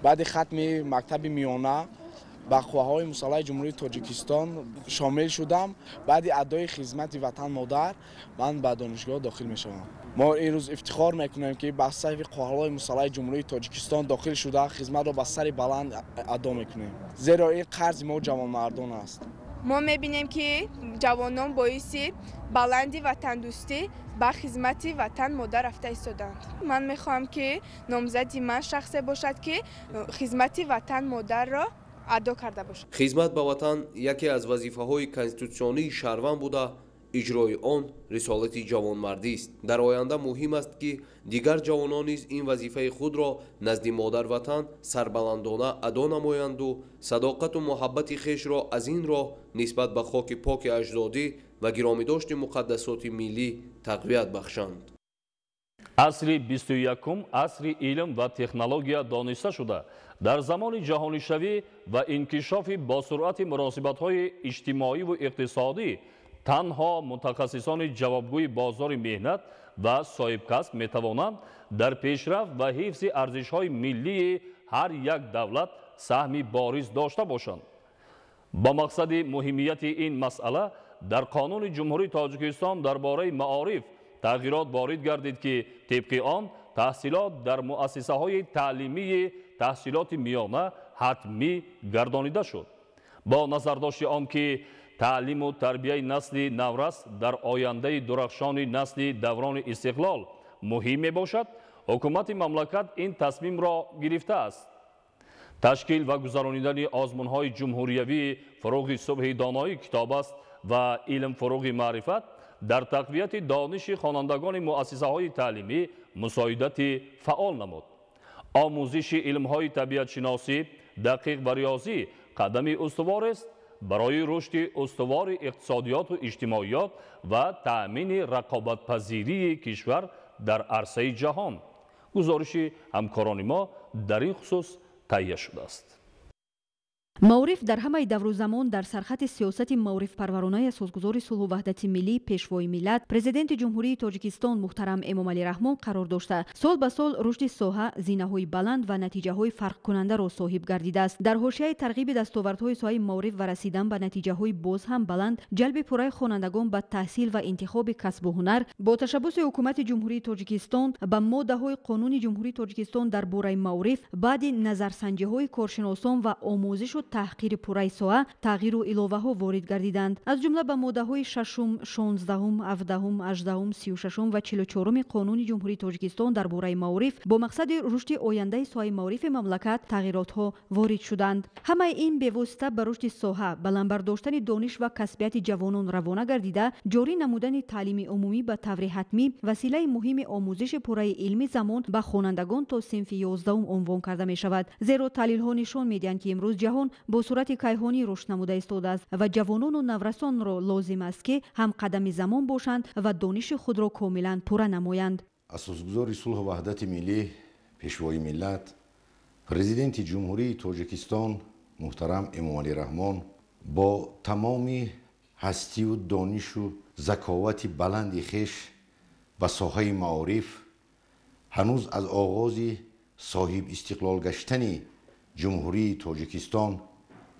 بعد ختم مکتب میانه با قواهای مسلح جمهوری تاجیکستان شامل شدم. بعد ادای خدمت وطن مادر من به دانشگاه داخل میشوم. ما امروز افتخار میکنیم که با صف قواهای مسلح جمهوری تاجیکستان داخل شده خدمت را با سر بلند ادا میکنیم، زیرا این قرض ما جوانمردان است. ما میبینیم که جوانان باعث بلندی وطن دوستی با خدمت وطن مادر رفته ایستادند. من میخوام که نامزدی من شخصی باشد که خدمت وطن مادر را ادا کرده باشد. خدمت به وطن یکی از وظیفه‌های کنستیتوسیونی شهروند بوده، اجرای آن رسالت جوانمردی است. در آینده مهم است که دیگر جوانان نیز این وظیفه خود را نزد مادر وطن سربلندانه ادا نمایند و صداقت و محبت خویش را از این راه نسبت به خاک پاک اجدادی و گرامیداشت مقدسات ملی تقویت بخشند. عصر 21 عصر علم و تکنولوژیا دانسته شده در زمان جهانی‌شوی و انکشاف با سرعت مناسبت‌های اجتماعی و اقتصادی تنها متخصصان جوابگوی بازار مهنت و صاحب کسب میتوانند در پیشرفت و حفظ ارزش‌های ملی هر یک دولت سهمی بارز داشته باشند. با مقصد مهمیت این مسئله در قانون جمهوری تاجیکستان درباره معارف تغییرات وارد گردید که طبق آن تحصیلات در مؤسسه‌های تعلیمی تحصیلات میانه حتمی گردانیده شد. با نظرداشت آن که تعلیم و تربیه نسل نورس در آینده درخشان نسل دوران استقلال مهم می باشد، حکومت مملکت این تصمیم را گرفته است. تشکیل و گذراندن آزمون‌های جمهوریوی فروغ صبح دانایی کتاب است و علم فروغ معرفت در تقویت دانش خوانندگان مؤسسه‌های تعلیمی مساعدت فعال نمود. آموزش علم‌های طبیعت شناسی، دقیق و ریاضی قدم استوار است برای رشد استوار اقتصادیات و اجتماعیات و تأمین رقابت‌پذیری کشور در عرصه جهان. گزارش همکاران ما در این خصوص تهیه شده است. معارف در همه دور و زمان در سرخط سیاست معارف پرورانه اساسگذار صلح و وحدت ملی پیشوای ملت پرزیدنت جمهوری تاجیکستان محترم امامعلی رحمان قرار داشته سال به سال رشد ساحه زینه‌های بلند و نتیجه‌های فرق کننده را صاحب گردیده است. در حاشیه ترغیب دستاوردهای ساحه معارف و رسیدن به نتیجه‌های باز هم بلند، جلب پرای خوانندگان به تحصیل و انتخاب کسب و هنر با تشبث حکومت جمهوری تاجیکستان به ماده‌های قانون جمهوری تاجیکستان در باره معارف بعد نظرسنجی‌های کارشناسان و آموزش و تحقیر پورای ساحه تغییر و الوه ها وارد گردیدند. از جمله به ماده های 6، 16، 17، 18، 36 و 44 قانون جمهوری تاجیکستان در باره معارف با مقصد رشد آینده ساحه معارف مملکت تغییرات ها وارد شدند. همه این به واسطه به رشد ساحه، بلند برداشتن دانش و کسبیت جوانان روانه گردیده، جاری نمودن تعلیم عمومی به طور حتمی وسیله مهم آموزش پورای علمی زمان به خوانندگان تا صنف 11 عنوان کرده می شود. زیرا تحلیل ها نشان میدهند که امروز جهان با صورت کیهانی رشد نموده ایستاده است و جوانان و نورسان را لازم است که هم قدم زمان باشند و دانش خود را کاملا پوره نمایند. اساسگذار صلح و وحدت ملی پیشوای ملت پرزیدنت جمهوری تاجیکستان محترم امامعلی رحمان با تمام هستی و دانش و ذکاوت بلند خویش به ساحه معارف هنوز از آغاز صاحب استقلال گشتن جمهوری تاجیکستان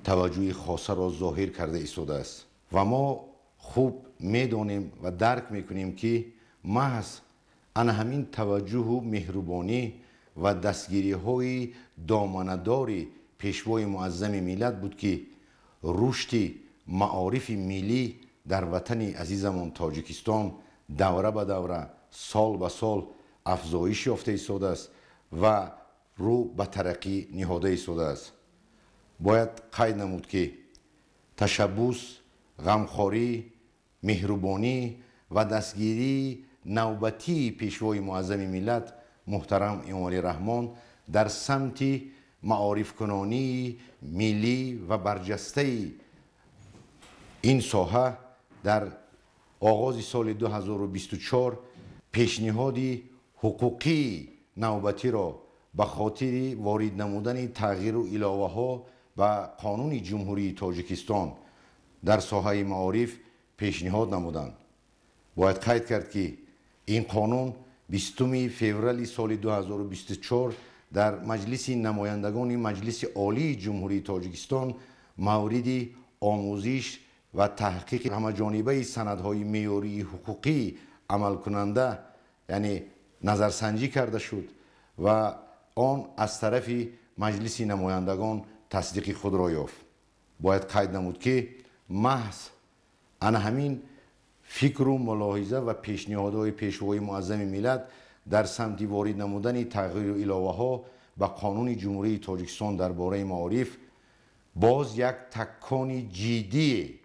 توجه خاصه را ظاهر کرده ایستاده است و ما خوب میدانیم و درک میکنیم که محض ان همین توجه و مهربانی و دستگیری های دامنه‌دار پیشوای معظم ملت بود که رشد معارف ملی در وطن عزیزمان تاجیکستان دوره به دوره سال به سال افزایش یافته ایستاده است و رو به ترقی نهاده ایستاده است. باید قید نمود که تشبث، غمخواری، مهربانی و دستگیری نوبتی پیشوای معظم ملت محترم امامعلی رحمان در سمت معارف کنانی ملی و برجسته این ساحه در آغاز سال 2024 پیشنهاد حقوقی نوبتی را به خاطر وارد نمودن تغییر و الوه ها و قانون جمهوری تاجیکستان در ساحه معارف پیشنهاد نمودند. باید قید کرد که این قانون 20 فوریه سال 2024 در مجلس نمایندگان مجلس عالی جمهوری تاجیکستان مورد آموزش و تحقیق همه‌جانبه سندهای معیاری حقوقی عمل کننده یعنی نظرسنجی کرده شد و آن از طرف مجلس نمایندگان تصدیق خود را یافت. باید قید نمود که محض همین فکر و ملاحظه و پیشنهادهای پیشوای معظم ملت در سمت وارد نمودن تغییر و الهه ها به قانون جمهوری تاجیکستان درباره معارف باز یک تکان جدی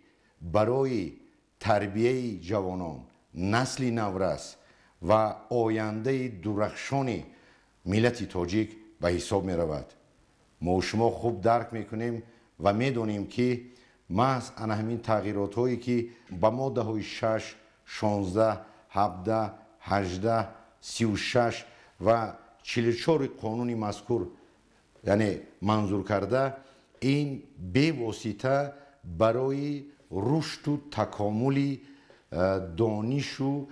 برای تربیه جوانان، نسل نورس و آینده درخشان ملت تاجیک به حساب می رود. ما و شما خوب درک میکنیم و میدونیم که محض همین تغییرات هایی که به ماده های 6 16 17 18 36 و 44 قانون مذکور یعنی منظور کرده این به واسطه برای رشد و تکامل دانش و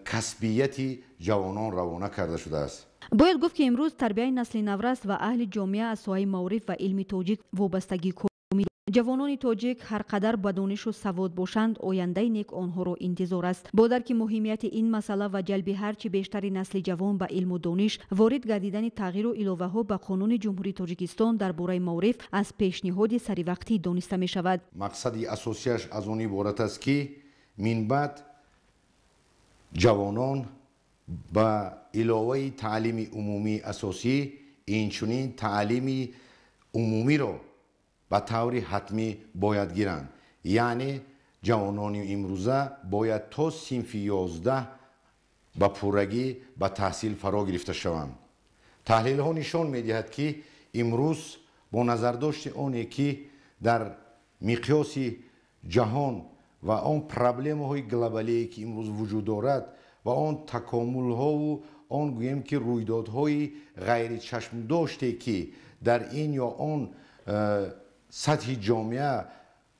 کسبیت جوانان روانه کرده شده است. باید گفت که امروز تربیت نسل نورس و اهل جامعه از سوی معارف و علم تاجیک وابستگی کمی. جوانان تاجیک هر قدر با دانش و سواد باشند آینده نیک آنها را انتظار است. با درک مهمیت این مسئله و جلب هرچه بیشتر نسل جوان به علم و دانش وارد گردیدن تغییر و الهه ها به قانون جمهوری تاجیکستان درباره معارف از پیشنهاد سری وقتی دانسته می شود. مقصد اساسیش از آن عبارت است که من بعد جوانان با علاوه تعلیم عمومی اساسی اینچنین تعلیم عمومی را به طور حتمی باید گیرند. یعنی جوانان امروزه باید تا صنف 11 به پورگی به تحصیل فرا گرفته شوند. تحلیل ها نشان می‌دهد که امروز با نظرداشت آنی که در مقیاس جهان و آن پرابلم های گلوبالی که امروز وجود دارد و آن تکامل ها و آن گویم که رویدادهای غیر چشم داشته که در این یا آن سطح جامعه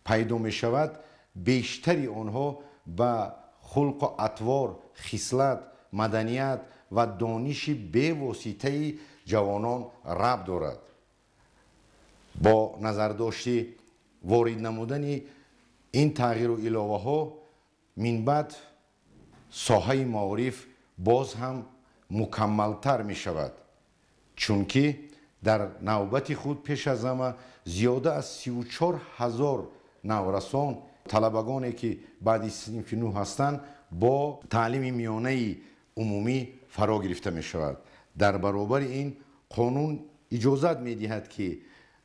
پیدا می شود بیشتری آنها به خلق و اطوار، خصلت، مدنیت و دانش به واسطه جوانان ربط دارد. با نظر داشته وارد نمودن این تغییر و الهه ها من بعد ساحه معارف باز هم مکملتر می شود، چون که در نوبت خود پیش از همه زیاده از 34,000 نورسان طلبگانی که بعد صنف 9 هستند با تعلیم میانه عمومی فرا گرفته می شود. در برابر این قانون اجازت می دهد که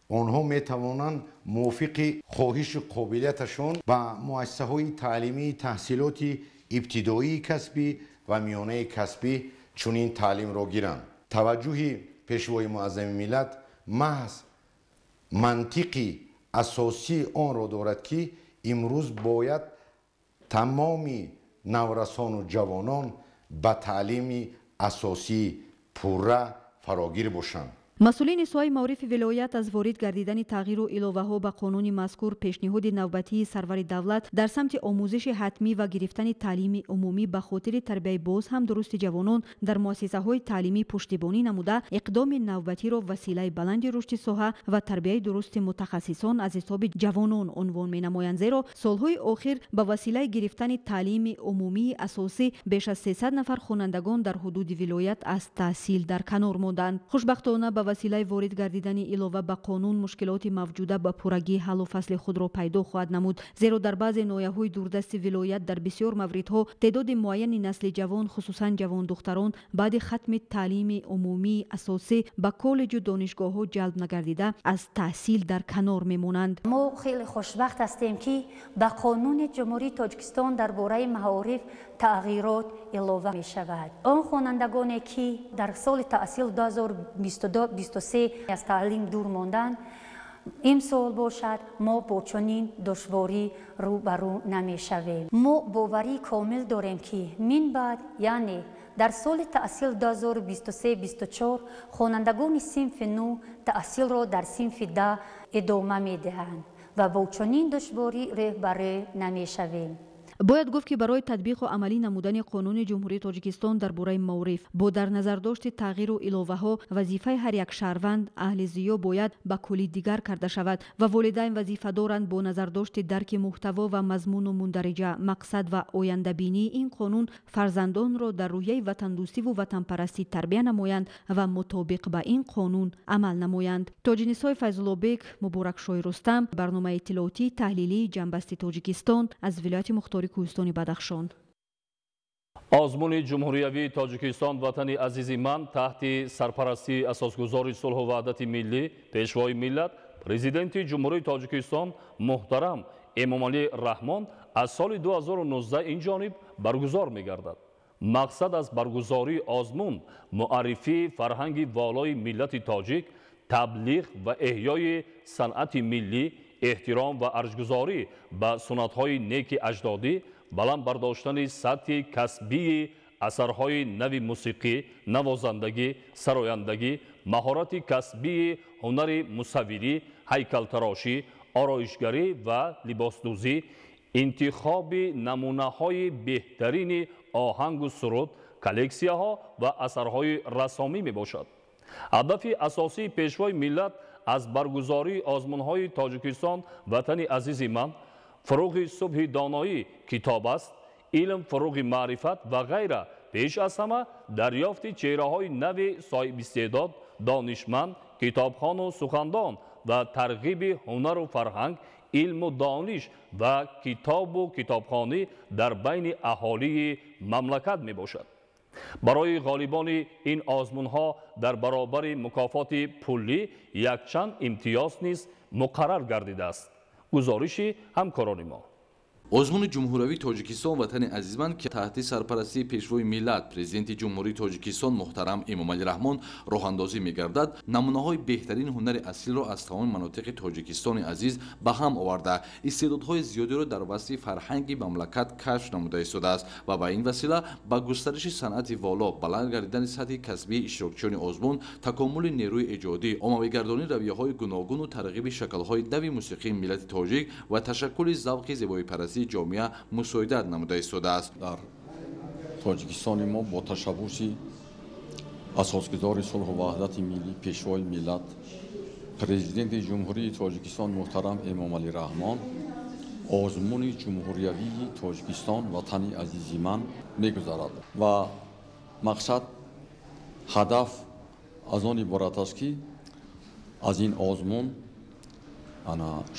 آنها می توانند موافق خواهش و قابلیتشان به مؤسسه های تعلیمی تحصیلات ابتدایی کسبی و میانه کسبی چنین تعلیم را گیرند. توجه پیشوای معظم ملت محض منطقی اساسی آن را دارد که امروز باید تمام نورسان و جوانان به تعلیم اساسی پوره فراگیر باشند. مسئولین سوی معارف ولایت از وارد گردیدن تغییر و الهه ها به قانون مذکور پیشنهاد نوبتی سرور دولت در سمت آموزش حتمی و گرفتن تعلیم عمومی به خاطر تربیت باز هم درست جوانان در مؤسسه های تعلیمی پشتیبانی نموده اقدام نوبتی را وسیله بلند رشد ساحه و تربیت درست متخصصان از حساب جوانان عنوان می نمایند، زیرا سالهای اخیر به وسیله گرفتن تعلیم عمومی اساسی بیش از 300 نفر خوانندگان در حدود ولایت از تحصیل در کنار ماندند. خوشبختانه به وسیله وارد گردیدن علاوه به قانون مشکلات موجوده به پورگی حل و فصل خود را پیدا خواهد نمود، زیرا در بعضی ناحیه‌های دوردست ولایت در بسیار موردها تعداد معین نسل جوان خصوصا جوان دختران بعد ختم تعلیم عمومی اساسی به کالج و دانشگاه‌ها جلب نگردیده از تحصیل در کنار میمانند. ما خیلی خوشبخت هستیم که به قانون جمهوری تاجیکستان درباره معارف تغییرات علاوه می شود. آن خوانندگانی که در سال تحصیل 2022-23 از تعلیم دور ماندند این سال باشد ما با چنین دشواری روبرو نمی شویم. ما باوری کامل داریم که من بعد یعنی در سال تحصیل 2023-24 خوانندگان صنف 9 تحصیل را در صنف 10 ادامه می دهند و با چنین دشواری رهبری نمی شویم. бояд гуфт ки барои татбиқу амалӣ намудани қонуни ҷумҳурии тоҷикистон дар бораи мавриф бо дар назардошти тағйиру иловаҳо вазифаи ҳар як шаҳрванд аҳли зиё бояд ба кулли дигар карда шавад ва волидайн вазифа доранд бо назардошти дарки муҳтаво ва мазмуну мундариҷа мақсад ва ояндабинии ин қонун фарзандонро дар рӯҳияи ватандӯстиву ватанпарастӣ тарбия намоянд ва мутобиқ ба ин қонун амал намоянд. тоҷинисои файзуллобек, муборакшои рустам, барномаи иттилоотии таҳлилии ҷанбасти тоҷикистон аз вилояти мухтори кӯҳистони Бадахшон. озмуни ҷумҳуриявии тоҷикистон ватани азизи ман таҳти сарпарастии асосгузори сулҳу ваҳдати миллӣ пешвои миллат президенти ҷумҳурии тоҷикистон муҳтарам эмомалӣ раҳмон аз соли 2019 инҷониб баргузор мегардад. мақсад аз баргузории озмун муаррифии фарҳанги волои миллати тоҷик, таблиғ ва эҳёи санъати миллӣ, эҳтиром ва арҷгузорӣ ба суннатҳои неки аҷдодӣ, баланд бардоштани сатҳи касбии асарҳои нави мусиқӣ, навозандагӣ, сарояндагӣ, маҳорати касбии ҳунари мусаввирӣ, ҳайкалтарошӣ, ороишгарӣ ва либосдӯзӣ, интихоби намунаҳои беҳтарини оҳангу суруд, коллексияҳо ва асарҳои рассомӣ мебошад. ҳадафи асосии пешвои миллат аз баргузории озмунҳои тоҷикистон ватани азизи ман фуруғи субҳи доноӣ китоб аст, илм фуруғи маърифат ва ғайра, пеш аз ҳама дарёфти чеҳраҳои нави соҳибистеъдод, донишманд, китобхону сухандон ва тарғиби ҳунару фарҳанг, илму дониш ва китобу китобхонӣ дар байни аҳолии мамлакат мебошад. барои ғолибони ин озмунҳо дар баробари мукофоти пулӣ якчанд имтиёз низ муқаррар гардидааст. гузориши ҳамкорони мо. озмуни ҷумҳуриявии тоҷикистон ватани азизманд ки таҳти сарпарастии пешвои миллат президенти ҷумҳурии тоҷикистон муҳтарам эмомалӣ раҳмон роҳандозӣ мегардад, намунаҳои беҳтарини ҳунари аслиро аз тамоми манотиқи тоҷикистони азиз ба ҳам оварда истеъдодҳои зиёдеро дар васти фарҳанги мамлакат кашф намуда истодааст ва ба ин васила ба густариши санъати воло, баланд гардидани сатҳи касбии иштирокчиёни озмун, такомули нерӯи эҷодӣ, оммавигардонии равияҳои гуногуну тарғиби шаклҳои нави мусиқии миллати тоҷик ва ташаккули завқи зебоипарастии ҷомеа мусоидат намуда истодааст. дар тоҷикистони мо бо ташаббуси асосгузори сулҳу ваҳдати миллӣ пешвои миллат президенти ҷумҳурии тоҷикистон муҳтарам эмомалӣ раҳмон озмуни ҷумҳуриявии тоҷикистон ватани азизи ман мегузарад ва мақсад ҳадаф аз он иборат аст ки аз ин озмун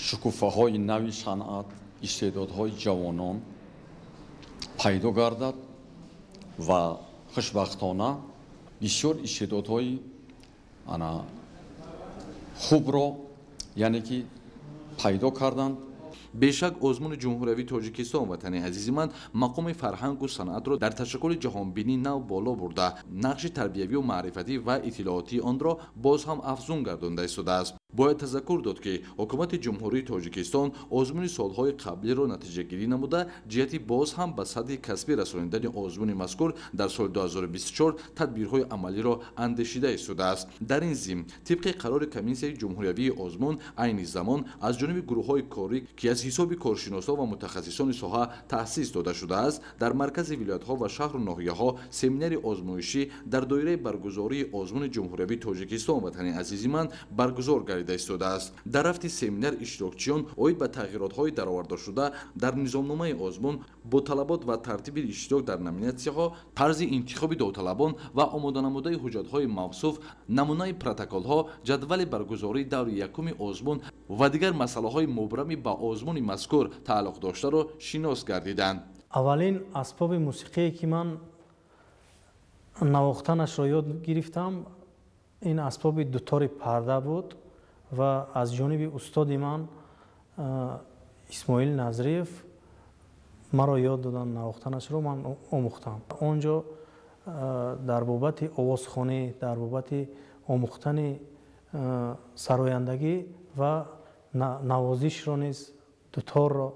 шукуфаҳои нави санъат, истеъдодҳои ҷавонон пайдо гардад ва хушбахтона бисёр истеъдодҳои хубро яъне ки пайдо карданд. бешак озмуни ҷумҳуриявии тоҷикистон ватани азизи ман мақоми фарҳангу санъатро дар ташаккули ҷаҳонбинӣ нав боло бурда, нақши тарбиявию маърифатӣ ва иттилоотии онро боз ҳам афзун гардонда истодааст. бояд тазаккур дод ки ҳукумати ҷумҳурии тоҷикистон озмуни солҳои қаблиро натиҷагирӣ намуда ҷиҳати боз ҳам ба сатҳи касбӣ расонидани озмуни мазкур дар соли 2024 тадбирҳои амалиро андешида истодааст. дар ин зимн тибқи қарори комиссияи ҷумҳуриявии озмун айни замон аз ҷониби гурӯҳҳои корӣ ки аз ҳисоби коршиносон ва мутахассисони соҳа таъсис дода шудааст, дар маркази вилоятҳо ва шаҳру ноҳияҳо семинари озмоишӣ дар доираи баргузории озмуни ҷумҳуриявии тоҷикистон ватани азизи ман баргузор гардида истодааст. дар рафти семинар иштирокчиён оид ба тағйиротҳои даровардашуда дар низомномаи озмун бо талабот ва тартиби иштирок дар номинатсияҳо, тарзи интихоби довталабон ва омоданамудаи ҳуҷҷатҳои мавсуф, намунаи протоколҳо, ҷадвали баргузории даври якуми озмун ва дигар масъалаҳои мубрами ба озмуни мазкур тааллуқ доштаро шинос гардиданд. аввалин асбоби мусиқие ки ман навохтанашро ёд гирифтам, ин асбоби дутори парда буд ва аз ҷониби устоди ман исмоил назриев маро ёд додан навохтанашро ман омӯхтам. онҷо дар бобати овозхонӣ, дар бобати омӯхтани сарояндагӣ ва навозишро низ дуторро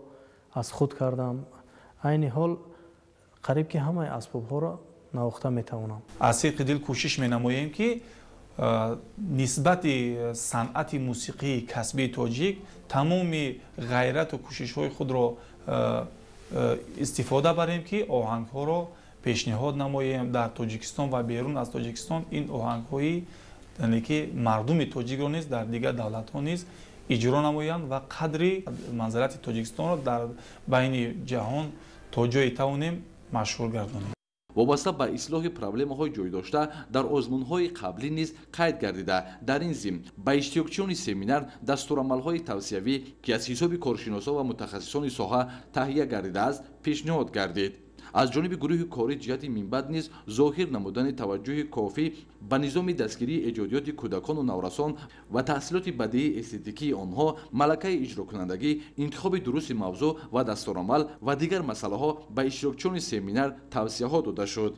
аз худ кардам. айни ҳол қариб ки ҳамаи асбобҳоро навохта метавонам. аз сидқи дил кӯшиш менамоем ки нисбати санъати мусиқии касбии тоҷик тамоми ғайрату кӯшишҳои худро истифода барем ки оҳангҳоро пешниҳод намоем дар тоҷикистон ва берун аз тоҷикистон ин оҳангҳои яъне ки мардуми тоҷикро низ дар дигар давлатҳо низ иҷро намоянд ва қадри манзилати тоҷикистонро дар байни ҷаҳон то ҷое тавонем машҳур гардонем. вобаста ба ислоҳи проблемаҳои ҷойдошта дар озмунҳои қаблӣ низ қайд гардида дар ин зимн ба иштирокчиёни семинар дастурамалҳои тавсиявӣ ки аз ҳисоби коршиносон ва мутахассисони соҳа таҳия гардидааст пешниҳод гардид. аз ҷониби гурӯҳи кори ҷиҳати минбаъд низ зоҳир намудани таваҷҷӯҳи кофӣ ба низоми дастгирии эҷодиёти кӯдакону наврасон ва таҳсилоти бадеии эстетикии онҳо, малакаи иҷрокунандагӣ, интихоби дурусти мавзӯъ ва дастурамал ва дигар масъалаҳо ба иштирокчиёни семинар тавсияҳо дода шуд.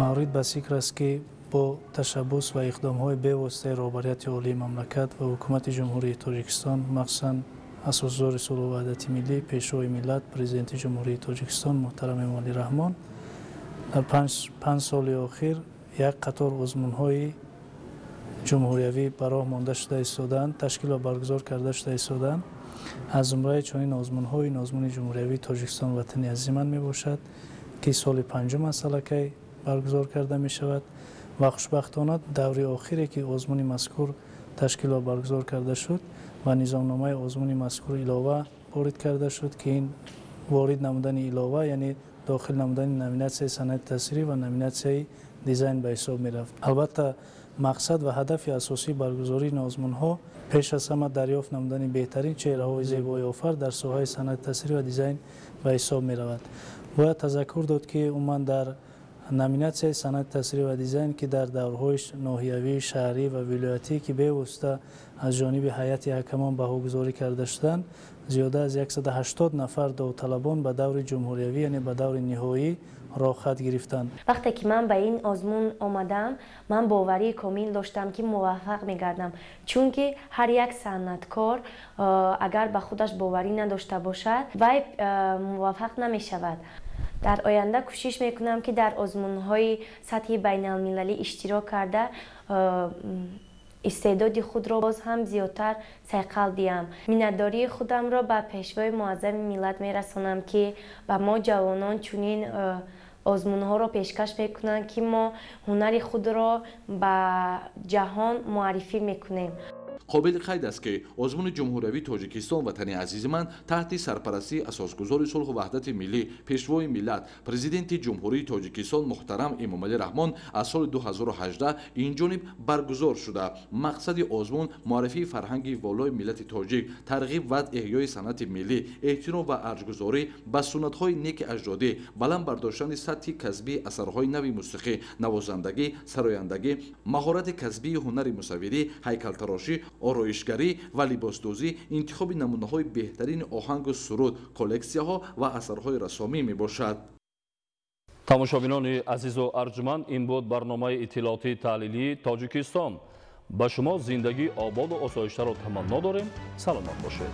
маврид ба зикр аст ки бо ташаббус ва иқдомҳои бевоситаи роҳбарияти олии мамлакат ва ҳукумати ҷумҳурии тоҷикистон махсусан асосзори сулҳу ваҳдати миллӣ, пешвои миллат, президенти ҷумҳурии тоҷикистон муҳтарам Эмомалӣ Раҳмон дар 5 соли охир як қатор озмунҳои ҷумҳуриявӣ ба роҳ монда шуда истоданд, ташкил ва баргузор карда шуда истоданд. аз ҷумлаи чунин озмунҳои озмуни ҷумҳуриявии тоҷикистон ватани азизман мебошад ки соли панҷум аст аллакай баргузор карда мешавад ва хушбахтона даври охире ки озмуни мазкур ташкил ва баргузор карда шуд ва низомномаи озмуни мазкур илова ворид карда шуд ки ин ворид намудани илова яъне дохил намудани номинатсияи санъати тасвирӣ ва номинатсияи дизайн ба ҳисоб мерафт. албатта мақсад ва ҳадафи асосии баргузории ин озмунҳо пеш аз ҳама дарёфт намудани беҳтарин чеҳраҳои зебои офар дар соҳаи санъати тасвирӣ ва дизайн ба ҳисоб меравад. бояд тазаккур дод ки умуман дар номинатсияи санъати тасвирӣ ва дизайн ки дар даврҳои ноҳиявӣ, шаҳрӣ ва вилоятӣ ки бевосита аз ҷониби ҳайати ҳакамон баҳогузорӣ карда шуданд, зиёда аз 180 нафар довталабон ба даври ҷумҳуриявӣ яъне ба даври ниҳоӣ роҳ хат гирифтанд. вақте ки ман ба ин озмун омадам, ман боварии комил доштам ки муваффақ мегардам, чунки ҳар як санъаткор агар ба худаш боварӣ надошта бошад, вай муваффақ намешавад. дар оянда кӯшиш мекунам ки дар озмунҳои сатҳи байналмилалӣ иштирок карда истеъдоди худро боз ҳам зиёдтар сайқал диҳам. миннатдории худамро ба пешвои муаззами миллат мерасонам ки ба мо ҷавонон чунин озмунҳоро пешкаш мекунанд ки мо ҳунари худро ба ҷаҳон муаррифӣ мекунем. қобили қайд аст ки озмуни ҷумҳуриявии тоҷикистон ватани азизи ман таҳти сарпарастии асосгузори сулҳу ваҳдати миллӣ, пешвои миллат, президенти ҷумҳурии тоҷикистон муҳтарам Эмомалӣ Раҳмон аз соли 2018 инҷониб баргузор шуда. мақсади озмун муаррифии фарҳанги волои миллати тоҷик, тарғиб ва эҳёи санъати миллӣ, эҳтиром ва арҷгузорӣ ба суннатҳои неки аҷдодӣ, баланд бардоштани сатҳи касбии асарҳои нави мусиқӣ, навозандагӣ, сарояндагӣ, маҳорати касбии ҳунари мусаввирӣ, ҳайкалтарошӣ, ороишгарӣ ва либосдӯзӣ, интихоби намунаҳои беҳтарини оҳангу суруд, коллексияҳо ва асарҳои расомӣ мебошад. тамошобинони азизу арҷманд, ин буд барномаи иттилоотии таҳлилии Тоҷикистон. ба шумо зиндагӣ ободу осоиштаро таманно дорем. саломат бошед.